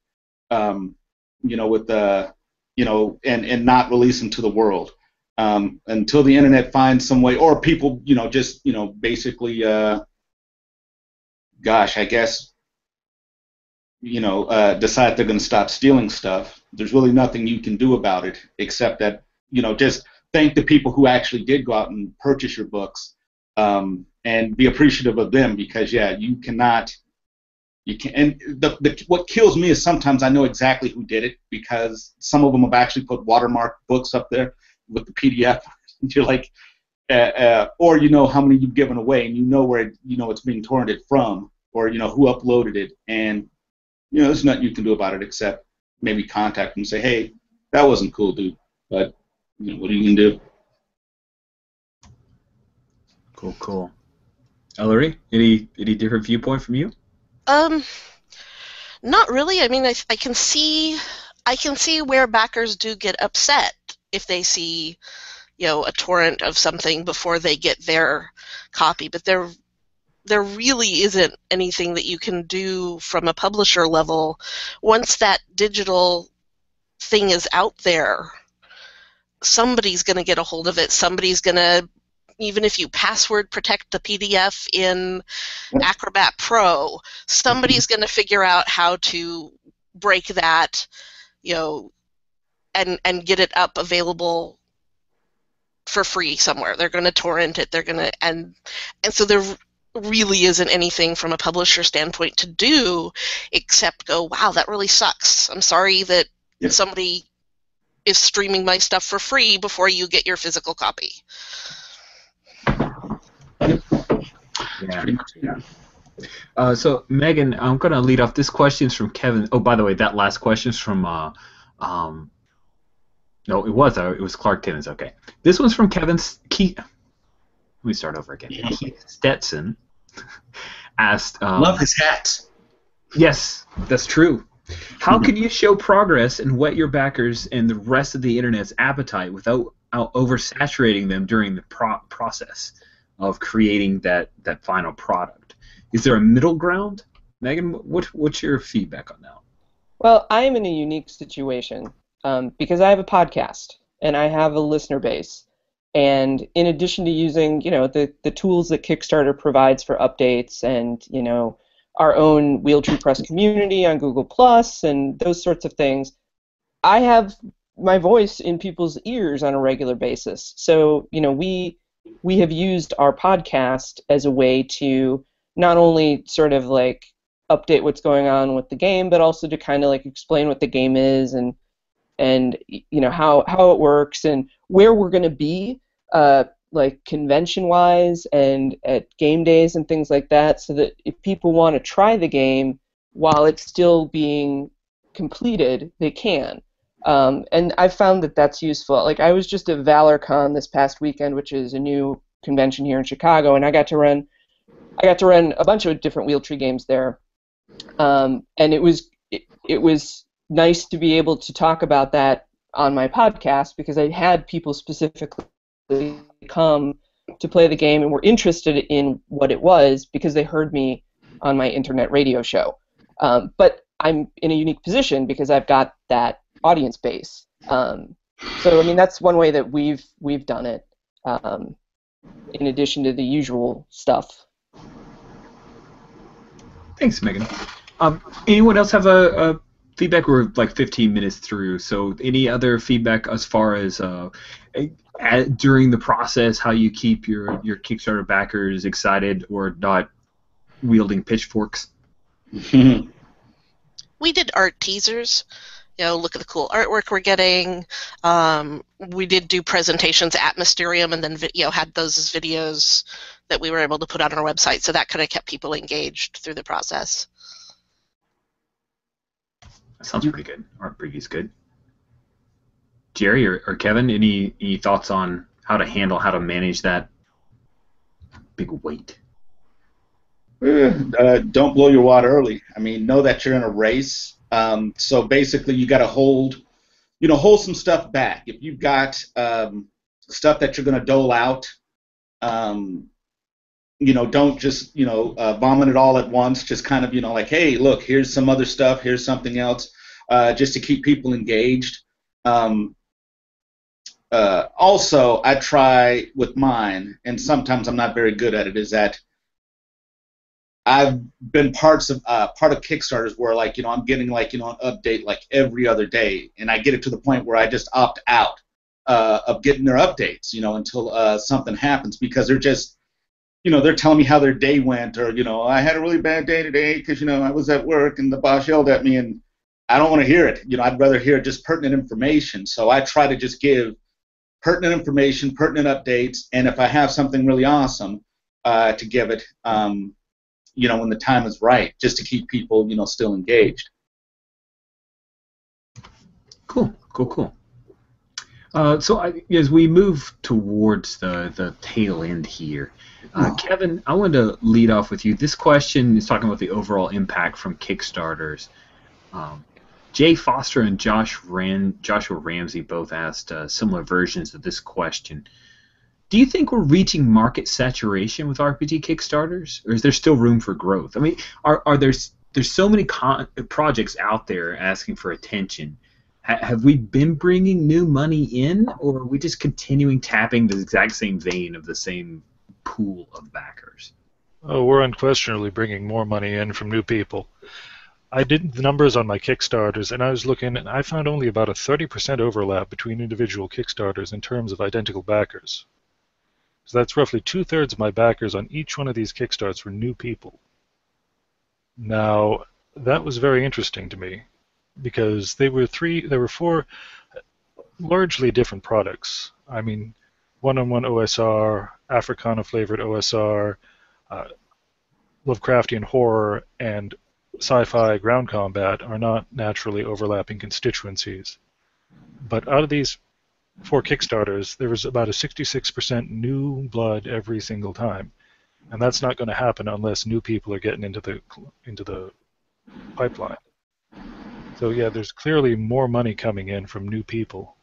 and not release them to the world until the internet finds some way, or people, basically, I guess, decide they're going to stop stealing stuff. There's really nothing you can do about it except that, just thank the people who actually did go out and purchase your books. And be appreciative of them, because you can. And what kills me is sometimes I know exactly who did it, because some of them have actually put watermark books up there with the PDF. You're like, or how many you've given away, and where it's being torrented from, or who uploaded it, and there's nothing you can do about it except maybe contact them and say, hey, that wasn't cool, dude, but what are you gonna do? Cool. Ellery, any different viewpoint from you? Not really. I mean, I can see where backers do get upset if they see, a torrent of something before they get their copy. But there really isn't anything that you can do from a publisher level. Once that digital thing is out there, somebody's going to get a hold of it. Somebody's going to, even if you password protect the PDF in Acrobat Pro, somebody's going to figure out how to break that, and get it up available for free somewhere. They're going to torrent it. They're going to, and so there really isn't anything from a publisher standpoint to do except go, wow, that really sucks. I'm sorry that somebody is streaming my stuff for free before you get your physical copy. So Megan, I'm gonna lead off. This question's from Kevin. Oh, by the way, that last question's from no, it was Clark Timmons. Okay, this one's from Kevin Keith. Let me start over again. Keith Stetson asked. Love his hat. Yes, that's true. How can you show progress and whet your backers and the rest of the internet's appetite without oversaturating them during the process of creating that final product? Is there a middle ground? Megan, what's your feedback on that? Well, I am in a unique situation because I have a podcast and I have a listener base. And in addition to using, the tools that Kickstarter provides for updates and, our own Wheel Tree Press community on Google Plus and those sorts of things, I have my voice in people's ears on a regular basis. So, we have used our podcast as a way to not only sort of like update what's going on with the game, but also to kind of like explain what the game is and how it works and where we're going to be like convention-wise and at game days and things like that, so that if people want to try the game while it's still being completed, they can. And I've found that that's useful. Like, I was just at ValorCon this past weekend, which is a new convention here in Chicago, and I got to run I got to run a bunch of different Wheeltree games there, and it was nice to be able to talk about that on my podcast because I had people specifically come to play the game and were interested in what it was because they heard me on my internet radio show. But I'm in a unique position because I've got that audience base. So I mean that's one way that we've done it, in addition to the usual stuff. Thanks, Megan. Anyone else have a feedback? We're like 15 minutes through, so any other feedback as far as during the process, how you keep your Kickstarter backers excited or not wielding pitchforks? We did art teasers. Look at the cool artwork we're getting. We did do presentations at Mysterium, and then had those as videos that we were able to put on our website. So that kind of kept people engaged through the process. That sounds pretty good. Art preview's good. Jerry or Kevin, any thoughts on how to manage that big weight? Don't blow your wad early. I mean, know that you're in a race. So basically, you got to hold some stuff back. If you've got stuff that you're going to dole out, don't just vomit it all at once. Just kind of like, hey, look, here's some other stuff. Here's something else, just to keep people engaged. Also, I try with mine, and sometimes I'm not very good at it. Is that I've been part of Kickstarters where I'm getting an update every other day, and I get it to the point where I just opt out of getting their updates, until something happens because they're just, they're telling me how their day went, or I had a really bad day today because I was at work and the boss yelled at me, and I don't want to hear it. I'd rather hear just pertinent information. So I try to just give pertinent information, pertinent updates, and if I have something really awesome to give it. When the time is right, just to keep people, still engaged. Cool. So as we move towards the tail end here, Kevin, I wanted to lead off with you. This question is talking about the overall impact from Kickstarters. Jay Foster and Joshua Ramsey both asked similar versions of this question. Do you think we're reaching market saturation with RPG Kickstarters, or is there still room for growth? I mean, there's so many projects out there asking for attention. Have we been bringing new money in, or are we just continuing tapping the exact same vein of the same pool of backers? Oh, we're unquestionably bringing more money in from new people. I did the numbers on my Kickstarters, and I was looking, and I found only about a 30% overlap between individual Kickstarters in terms of identical backers. So that's roughly 2/3 of my backers on each one of these Kickstarts were new people. Now, that was very interesting to me because there were 4 largely different products. I mean, one-on-one OSR, Africana-flavored OSR, Lovecraftian horror, and sci-fi ground combat are not naturally overlapping constituencies. But out of these 4 Kickstarters, there was about a 66% new blood every single time, and that's not going to happen unless new people are getting into the pipeline. So yeah, there's clearly more money coming in from new people.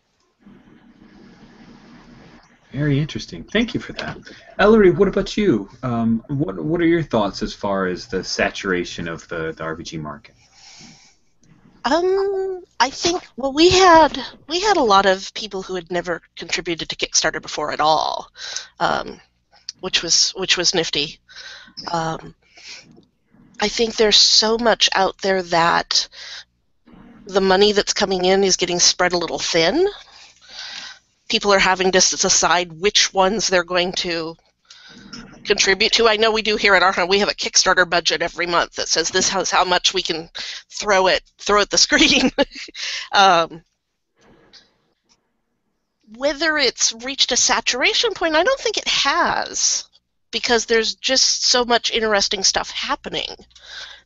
Very interesting. Thank you for that. Ellery, what about you? What are your thoughts as far as the saturation of the RPG market? I think we had a lot of people who had never contributed to Kickstarter before at all, which was nifty. I think there's so much out there that the money that's coming in is getting spread a little thin. People are having to decide which ones they're going to contribute to. I know we do here at Arkham. We have a Kickstarter budget every month that says this is how much we can throw at the screen. Whether it's reached a saturation point, I don't think it has, because there's just so much interesting stuff happening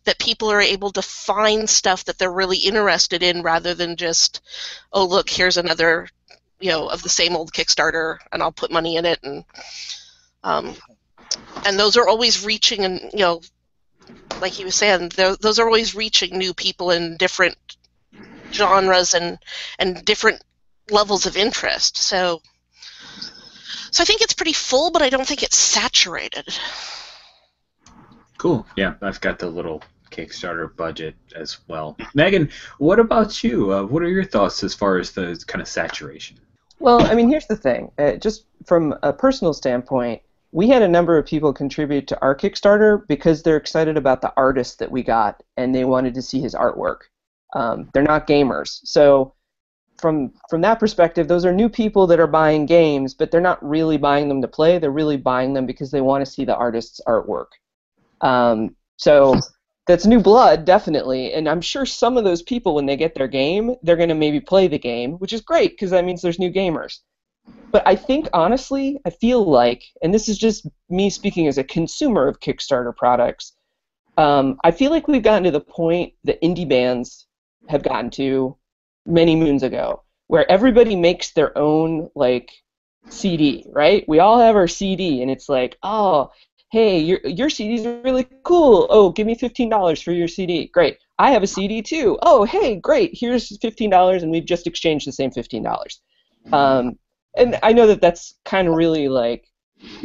that people are able to find stuff that they're really interested in rather than just, oh, look, here's another, of the same old Kickstarter, and I'll put money in it. And and those are always reaching, and like he was saying, those are always reaching new people in different genres and different levels of interest. So I think it's pretty full, but I don't think it's saturated. Cool. Yeah, I've got the little Kickstarter budget as well. Megan, what about you? What are your thoughts as far as the kind of saturation? Well, I mean, here's the thing. Just from a personal standpoint, we had a number of people contribute to our Kickstarter because they're excited about the artist that we got, and they wanted to see his artwork. They're not gamers. So from that perspective, those are new people that are buying games, but they're not really buying them to play. They're really buying them because they want to see the artist's artwork. So that's new blood, definitely, and I'm sure some of those people, when they get their game, they're going to maybe play the game, which is great because that means there's new gamers. But I think, honestly, I feel like, and this is just me speaking as a consumer of Kickstarter products, I feel like we've gotten to the point that indie bands have gotten to many moons ago, where everybody makes their own, like, CD, right? We all have our CD, and it's like, oh, hey, your CD's really cool. Oh, give me $15 for your CD. Great. I have a CD too. Oh, hey, great. Here's $15, and we've just exchanged the same $15. And I know that that's kind of really like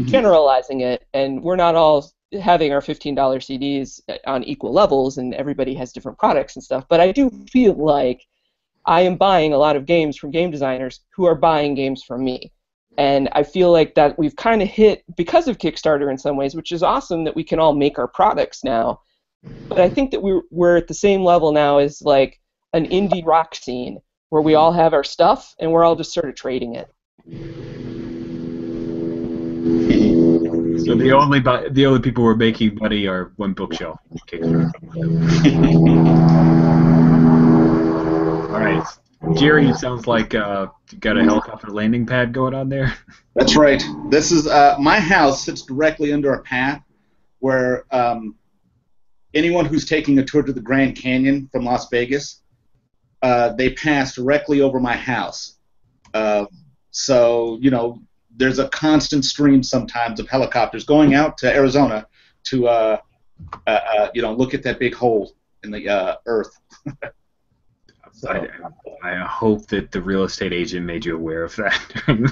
generalizing it, and we're not all having our $15 CDs on equal levels, and everybody has different products and stuff. But I do feel like I am buying a lot of games from game designers who are buying games from me. And I feel like that we've kind of hit, because of Kickstarter in some ways, which is awesome that we can all make our products now. But I think that we're at the same level now as like an indie rock scene where we all have our stuff and we're all just sort of trading it. So the only people who are making money are One Bookshelf. Kickstarter. All right. Jerry, it sounds like you got a helicopter landing pad going on there. That's right. This is my house sits directly under a path where anyone who's taking a tour to the Grand Canyon from Las Vegas, they pass directly over my house. So, there's a constant stream sometimes of helicopters going out to Arizona to, look at that big hole in the earth. I hope that the real estate agent made you aware of that.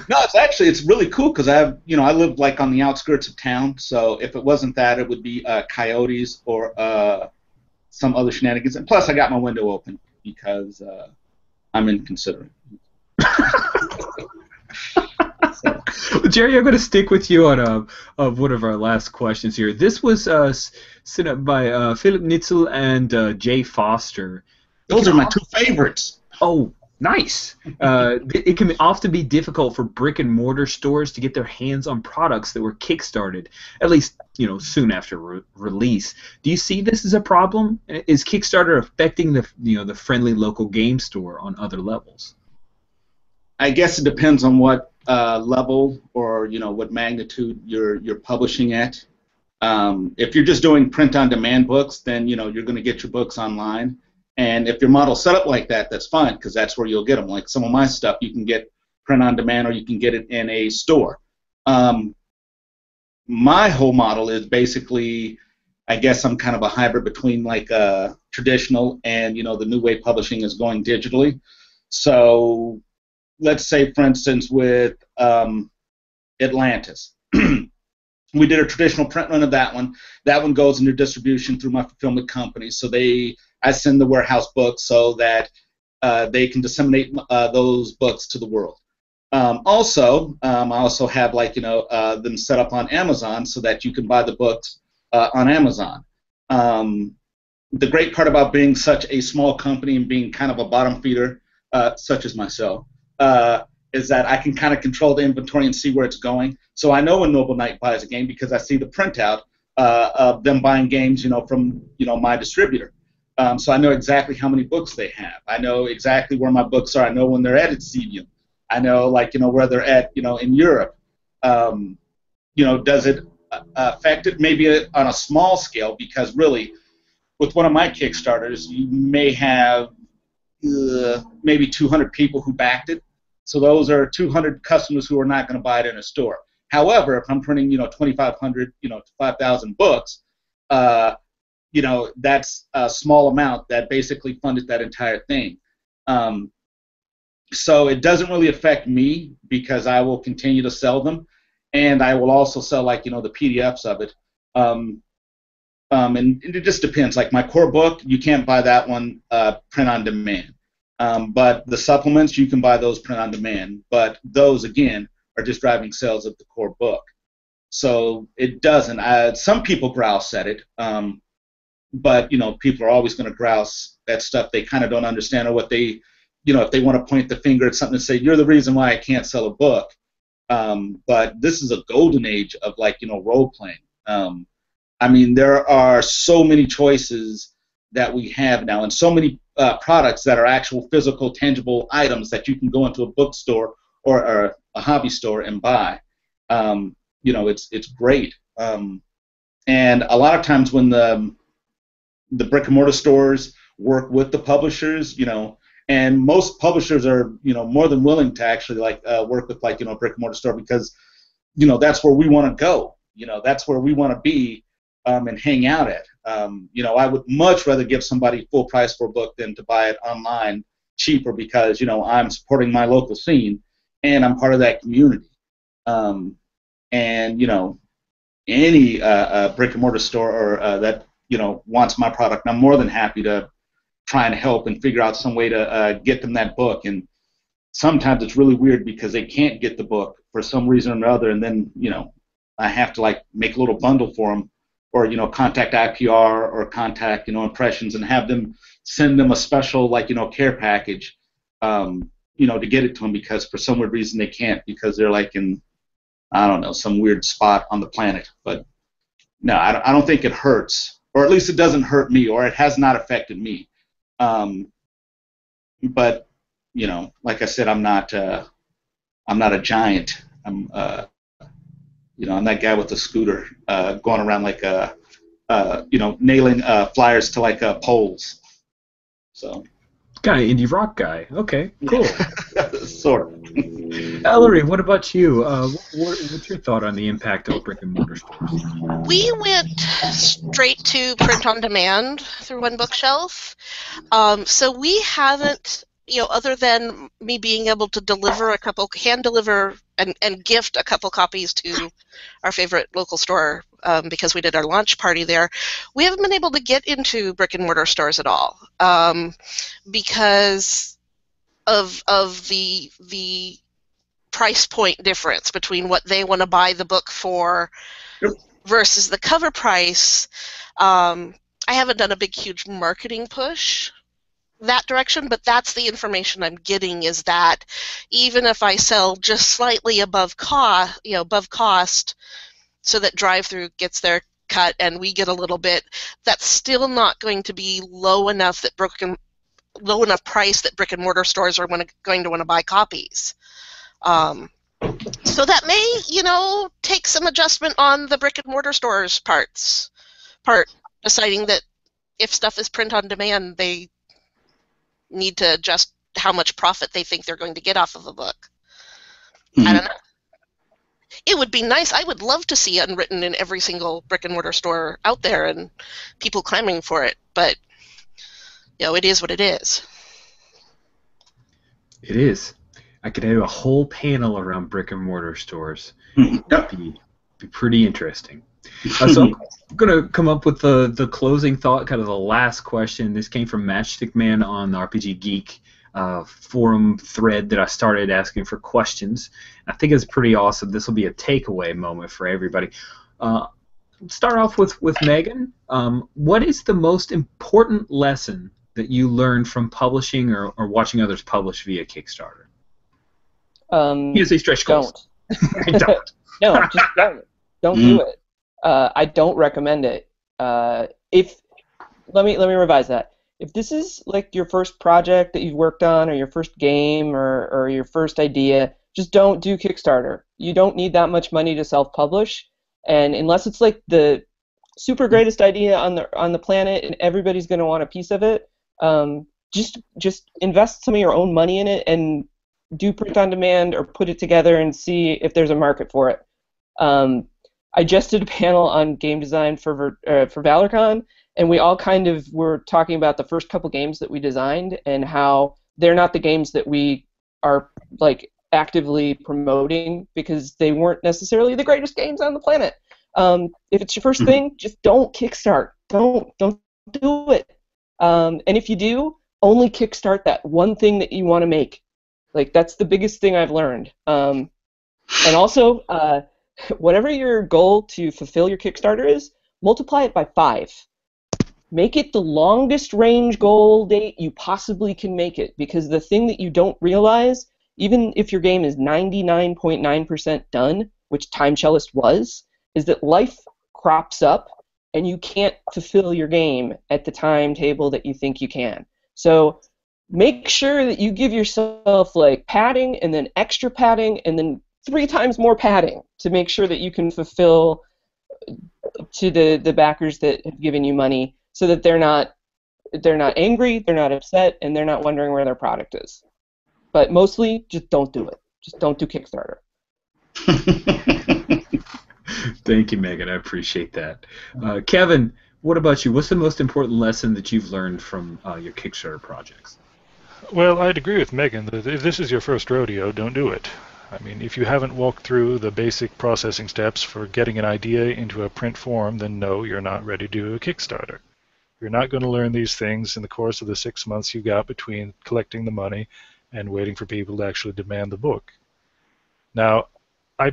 No, it's really cool because I live like on the outskirts of town. So if it wasn't that, it would be coyotes or some other shenanigans. And plus, I got my window open because I'm inconsiderate. Jerry, I'm going to stick with you on one of our last questions here. This was sent up by Philip Nitzel and Jay Foster. Those are my two favorites. Oh, nice. It can often be difficult for brick and mortar stores to get their hands on products that were kickstarted, at least soon after release. Do you see this as a problem? Is Kickstarter affecting the friendly local game store on other levels? I guess it depends on what level or what magnitude you're publishing at. If you're just doing print-on-demand books, then you're going to get your books online. And if your model's set up like that, that's fine because that's where you'll get them. Like some of my stuff, you can get print-on-demand or you can get it in a store. My whole model is basically, I guess I'm kind of a hybrid between like traditional and the new way publishing is going digitally. So let's say, for instance, with Atlantis. We did a traditional print run of that one. That one goes into distribution through my fulfillment company. So I send the warehouse books so that they can disseminate those books to the world. I also have them set up on Amazon so that you can buy the books on Amazon. The great part about being such a small company and being kind of a bottom feeder, such as myself, is that I can kind of control the inventory and see where it's going. So I know when Noble Knight buys a game because I see the printout of them buying games, from my distributor. So I know exactly how many books they have. I know exactly where my books are. I know when they're at Xevium. I know where they're at in Europe. Does it affect it? Maybe on a small scale because really, with one of my Kickstarters, you may have maybe 200 people who backed it. So those are 200 customers who are not going to buy it in a store. However, if I'm printing, 2,500, to 5,000 books, that's a small amount that basically funded that entire thing. So it doesn't really affect me because I will continue to sell them, and I will also sell the PDFs of it. And it just depends. Like my core book, you can't buy that one print on demand. But the supplements, you can buy those print on demand. But those, again, are just driving sales of the core book. So it doesn't. Some people grouse at it, but people are always going to grouse at stuff they kind of don't understand, or what they, if they want to point the finger at something and say, you're the reason why I can't sell a book. But this is a golden age of role playing. I mean, there are so many choices that we have now, and so many products that are actual physical, tangible items that you can go into a bookstore or a hobby store and buy. It's great. And a lot of times when the brick and mortar stores work with the publishers, and most publishers are, more than willing to actually work with brick and mortar store, because, that's where we want to go. That's where we want to be. And hang out at. I would much rather give somebody full price for a book than to buy it online cheaper, because I'm supporting my local scene and I'm part of that community. And any brick and mortar store or that wants my product, I'm more than happy to try and help and figure out some way to get them that book. And sometimes it's really weird because they can't get the book for some reason or another, and then I have to make a little bundle for them, or contact IPR or contact Impressions and have them send them a special care package to get it to them, because for some weird reason they can't, because they're in, I don't know, some weird spot on the planet. But no, I don't think it hurts, or at least it doesn't hurt me, or it has not affected me. But like I said, I'm not a giant. I'm that guy with the scooter going around nailing flyers to poles. So. Kind of indie rock guy. Okay, cool. Sort of. Ellery, what about you? What's your thought on the impact of brick and mortar stores? We went straight to print on demand through One Bookshelf. So we haven't, other than me being able to hand deliver and gift a couple copies to our favorite local store because we did our launch party there, we haven't been able to get into brick and mortar stores at all because of the price point difference between what they want to buy the book for versus the cover price. I haven't done a big, huge marketing push that direction, but that's the information I'm getting, is that even if I sell just slightly above cost, so that drive-through gets their cut and we get a little bit, that's still not going to be low enough price that brick and mortar stores are going to want to buy copies. So that may, take some adjustment on the brick and mortar stores part, deciding that if stuff is print on demand, they need to adjust how much profit they think they're going to get off of a book. Mm-hmm. I don't know. It would be nice. I would love to see Unwritten in every single brick and mortar store out there and people clamoring for it, but it is what it is. It is. I could have a whole panel around brick and mortar stores. That'd be pretty interesting. So I'm going to come up with the closing thought, kind of the last question. This came from Matchstick Man on the RPG Geek forum thread that I started asking for questions. I think it's pretty awesome. This will be a takeaway moment for everybody. Start off with Megan. What is the most important lesson that you learned from publishing or watching others publish via Kickstarter? You say stretch goals. Don't. No, just don't. Don't do it. I don't recommend it. Let me revise that. If this is your first project that you've worked on, or your first game, or your first idea, just don't do Kickstarter. You don't need that much money to self-publish, and unless it's the super greatest idea on the planet and everybody's going to want a piece of it, just invest some of your own money in it and do print on demand or put it together and see if there's a market for it. I just did a panel on game design for Valorcon, and we all kind of were talking about the first couple games that we designed and how they're not the games that we are like actively promoting because they weren't necessarily the greatest games on the planet. If it's your first thing, just don't kickstart. Don't do it. And if you do, only kickstart that one thing that you want to make. Like, that's the biggest thing I've learned. And also, whatever your goal to fulfill your Kickstarter is, multiply it by 5. Make it the longest range goal date you possibly can make it, because the thing that you don't realize, even if your game is 99.9% done, which Time Cellist was, is that life crops up and you can't fulfill your game at the timetable that you think you can. So make sure that you give yourself like padding and then extra padding and then 3 times more padding to make sure that you can fulfill to the backers that have given you money, so that they're not angry, they're not upset, and they're not wondering where their product is. But mostly, just don't do it. Just don't do Kickstarter. Thank you, Megan. I appreciate that. Kevin, what about you? What's the most important lesson that you've learned from your Kickstarter projects? Well, I'd agree with Megan that if this is your first rodeo, don't do it. I mean, if you haven't walked through the basic processing steps for getting an idea into a print form, then no, you're not ready to do a Kickstarter. You're not going to learn these things in the course of the 6 months you got between collecting the money and waiting for people to actually demand the book. Now, I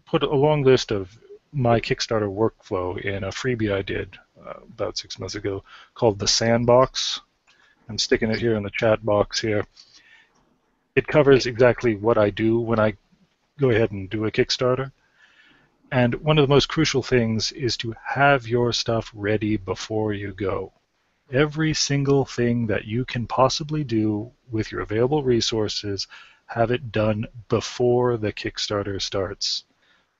put a long list of my Kickstarter workflow in a freebie I did about 6 months ago called The Sandbox. I'm sticking it here in the chat box here. It covers exactly what I do when I go ahead and do a Kickstarter. And one of the most crucial things is to have your stuff ready before you go. Every single thing that you can possibly do with your available resources, have it done before the Kickstarter starts.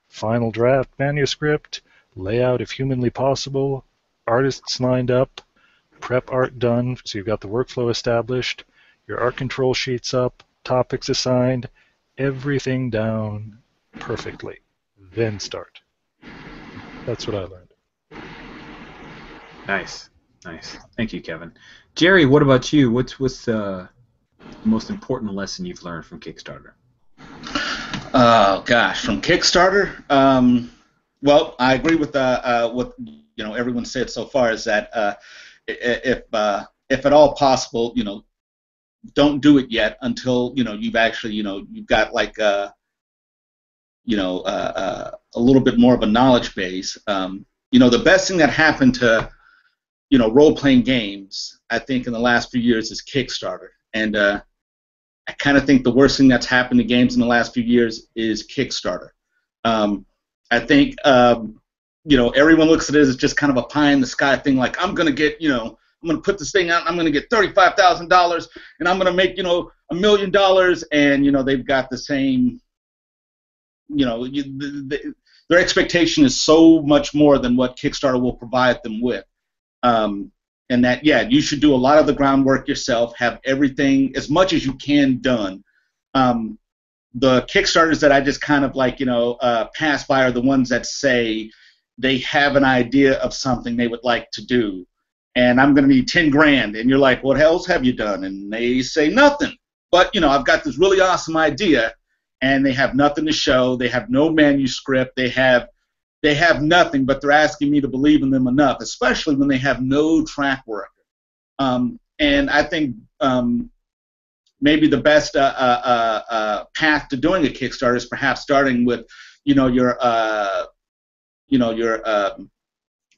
Final draft manuscript, layout if humanly possible, artists lined up, prep art done so you've got the workflow established, your art control sheets up, topics assigned, everything down perfectly. Then start. That's what I learned. Nice. Thank you, Kevin. Jerry, what about you? What's the most important lesson you've learned from Kickstarter? Oh gosh, from Kickstarter. Well, I agree with what everyone said so far. Is that if at all possible, don't do it yet until you've actually you've got like a little bit more of a knowledge base. The best thing that happened to role-playing games, I think, in the last few years is Kickstarter, and I kind of think the worst thing that's happened to games in the last few years is Kickstarter. I think everyone looks at it as just kind of a pie in the sky thing, like I'm gonna get I'm going to put this thing out, and I'm going to get $35,000, and I'm going to make, $1 million, and, they've got the same, their expectation is so much more than what Kickstarter will provide them with. And that, you should do a lot of the groundwork yourself, have everything, as much as you can, done. The Kickstarters that I just kind of pass by are the ones that say they have an idea of something they would like to do. And I'm going to need $10,000, and you're like, what else have you done? And they say nothing. But I've got this really awesome idea, and they have nothing to show. They have no manuscript. They have nothing, but they're asking me to believe in them enough, especially when they have no track record. And I think maybe the best path to doing a Kickstarter is perhaps starting with your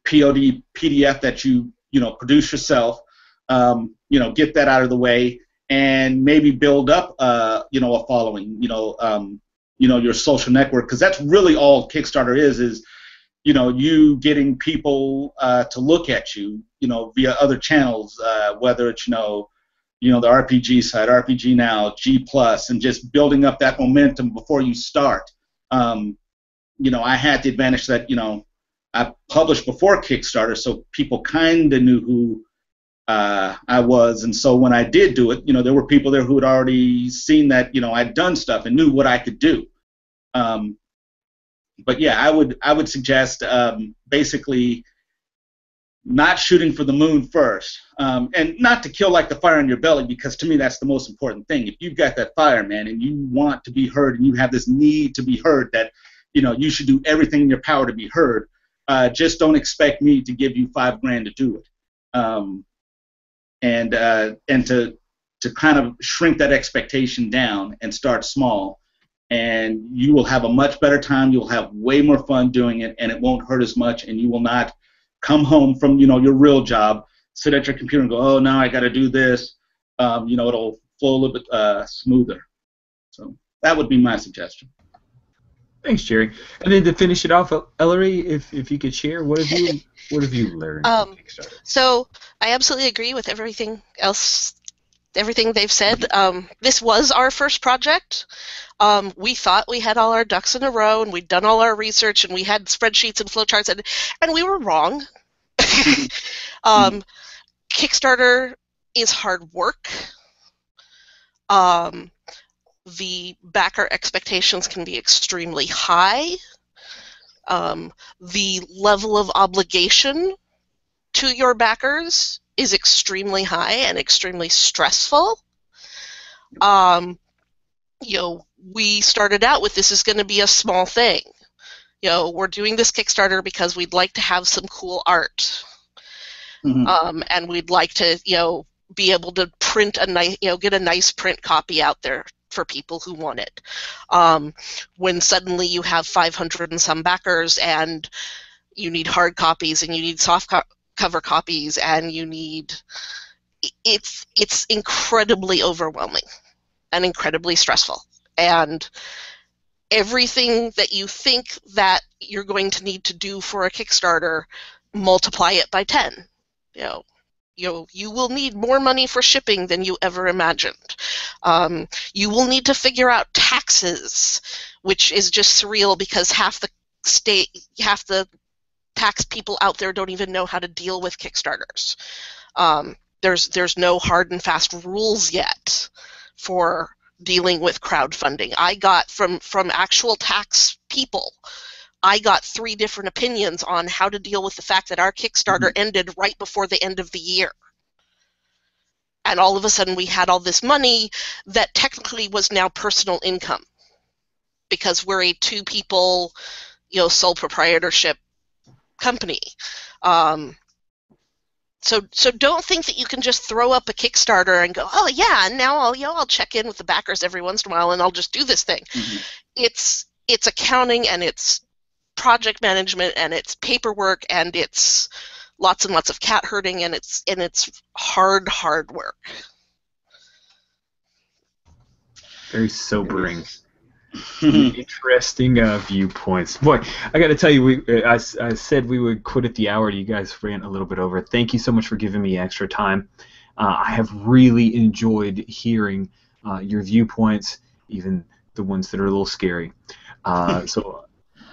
POD PDF that you produce yourself, get that out of the way, and maybe build up, a following, your social network, because that's really all Kickstarter is you getting people to look at you, via other channels, whether it's, the RPG site, RPG Now, G+, and just building up that momentum before you start. I had the advantage that, I published before Kickstarter, so people kind of knew who I was, and so when I did do it, there were people there who had already seen that, I'd done stuff and knew what I could do. But yeah, I would suggest basically not shooting for the moon first, and not to kill like the fire in your belly, because to me that's the most important thing. If you've got that fire, man, and you want to be heard, and you have this need to be heard, that you should do everything in your power to be heard. Just don't expect me to give you $5,000 to do it, and to kind of shrink that expectation down and start small, and you will have a much better time. You'll have way more fun doing it, and it won't hurt as much, and you will not come home from your real job, sit at your computer and go, oh, now I got to do this. It'll flow a little bit smoother. So that would be my suggestion. Thanks, Jerry. And then to finish it off, Ellery, if you could share, what have you learned from Kickstarter? So I absolutely agree with everything they've said. This was our first project. We thought we had all our ducks in a row, and we'd done all our research, and we had spreadsheets and flowcharts, and we were wrong. Kickstarter is hard work. The backer expectations can be extremely high. The level of obligation to your backers is extremely high and extremely stressful. We started out with, this is going to be a small thing. We're doing this Kickstarter because we'd like to have some cool art. And we'd like to, be able to print a nice, get a nice print copy out there for people who want it. When suddenly you have 500 and some backers, and you need hard copies, and you need soft cover copies, and it's incredibly overwhelming and incredibly stressful. And everything that you think that you're going to need to do for a Kickstarter, multiply it by 10. You will need more money for shipping than you ever imagined. You will need to figure out taxes, which is just surreal because half the tax people out there don't even know how to deal with Kickstarters. There's no hard and fast rules yet for dealing with crowdfunding. I got from actual tax people, I got 3 different opinions on how to deal with the fact that our Kickstarter ended right before the end of the year. And all of a sudden we had all this money that technically was now personal income, because we're a 2-people, sole proprietorship company. So don't think that you can just throw up a Kickstarter and go, oh yeah, and now I'll check in with the backers every once in a while and I'll just do this thing. It's accounting, and it's project management, and it's paperwork, and it's lots and lots of cat herding, and it's hard work. Very sobering. Interesting viewpoints. Boy, I got to tell you, I said we would quit at the hour. You guys ran a little bit over. Thank you so much for giving me extra time. I have really enjoyed hearing your viewpoints, even the ones that are a little scary. So,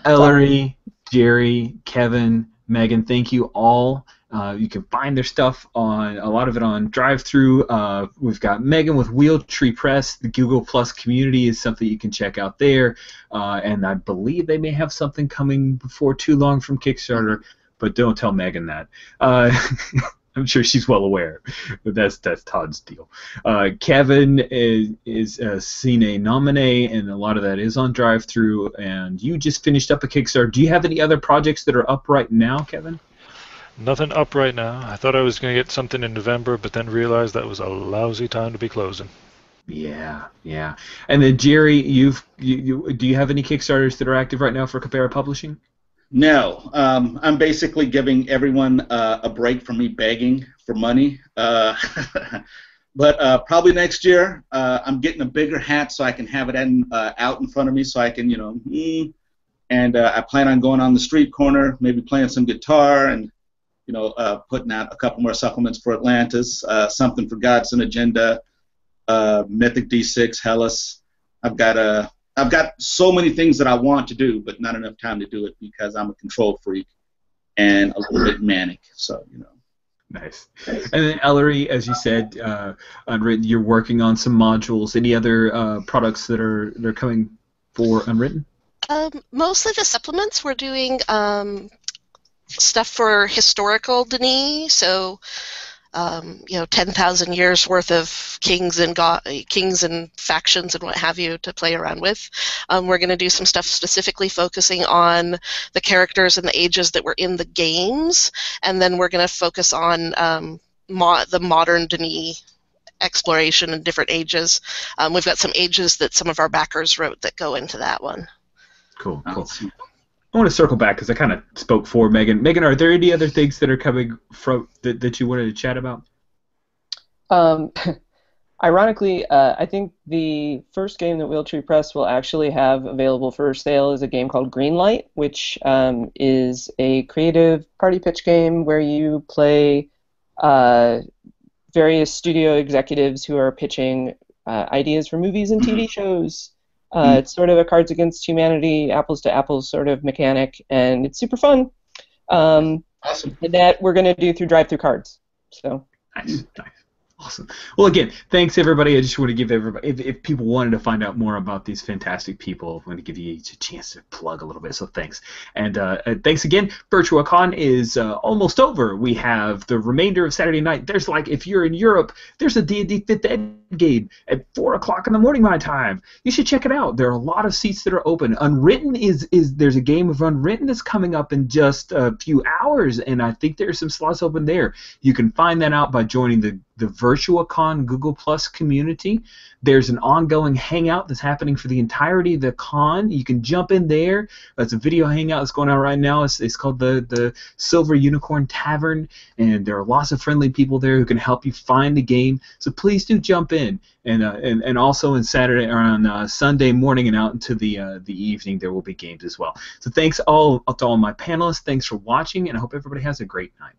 Ellery, Jerry, Kevin, Megan, thank you all. You can find their stuff on a lot of it on DriveThru. We've got Megan with Wheel Tree Press. The Google Plus community is something you can check out there. And I believe they may have something coming before too long from Kickstarter, but don't tell Megan that. I'm sure she's well aware, but that's Todd's deal. Kevin is a Cine nominee, and a lot of that is on DriveThru. And you just finished up a Kickstarter. Do you have any other projects that are up right now, Kevin? Nothing up right now. I thought I was going to get something in November, but then realized that was a lousy time to be closing. Yeah. And then Jerry, do you have any Kickstarters that are active right now for Capera Publishing? No. I'm basically giving everyone a break from me begging for money. But probably next year, I'm getting a bigger hat so I can have it out in front of me, so I can, and I plan on going on the street corner, maybe playing some guitar, and putting out a couple more supplements for Atlantis, something for Godson Agenda, Mythic D6, Hellas. I've got so many things that I want to do, but not enough time to do it because I'm a control freak and a little bit manic. So Nice. And then Ellery, as you said, Unwritten, you're working on some modules. Any other products that are coming for Unwritten? Mostly the supplements. We're doing stuff for historical Denis, so 10,000 years worth of kings and factions and what have you to play around with. We're going to do some stuff specifically focusing on the characters and the ages that were in the games, and then we're going to focus on the modern Denis exploration in different ages. We've got some ages that some of our backers wrote that go into that one. Cool. I want to circle back because I kind of spoke for Megan. Megan, are there any other things that are coming from that you wanted to chat about? Ironically, I think the first game that Wheeltree Press will actually have available for sale is a game called Greenlight, which is a creative party pitch game where you play various studio executives who are pitching ideas for movies and TV shows. It's sort of a Cards Against Humanity, apples to apples sort of mechanic, and it's super fun. Awesome. And that we're going to do through drive-through cards. So. Nice. Awesome. Well, again, thanks everybody. I just want to give everybody, if people wanted to find out more about these fantastic people, I want to give you each a chance to plug a little bit. So thanks, and thanks again. Virtuacon is almost over. We have the remainder of Saturday night. There's if you're in Europe, there's a D&D 5th Ed game at 4:00 in the morning my time. You should check it out. There are a lot of seats that are open. Unwritten there's a game of Unwritten that's coming up in just a few hours, and I think there's some slots open there. You can find that out by joining the Virtuacon Google Plus community. There's an ongoing hangout that's happening for the entirety of the con. You can jump in there. It's a video hangout that's going on right now. It's called the Silver Unicorn Tavern, and there are lots of friendly people there who can help you find the game. So please do jump in. And also on Saturday or on Sunday morning and out into the evening there will be games as well. So thanks to all my panelists. Thanks for watching, and I hope everybody has a great night.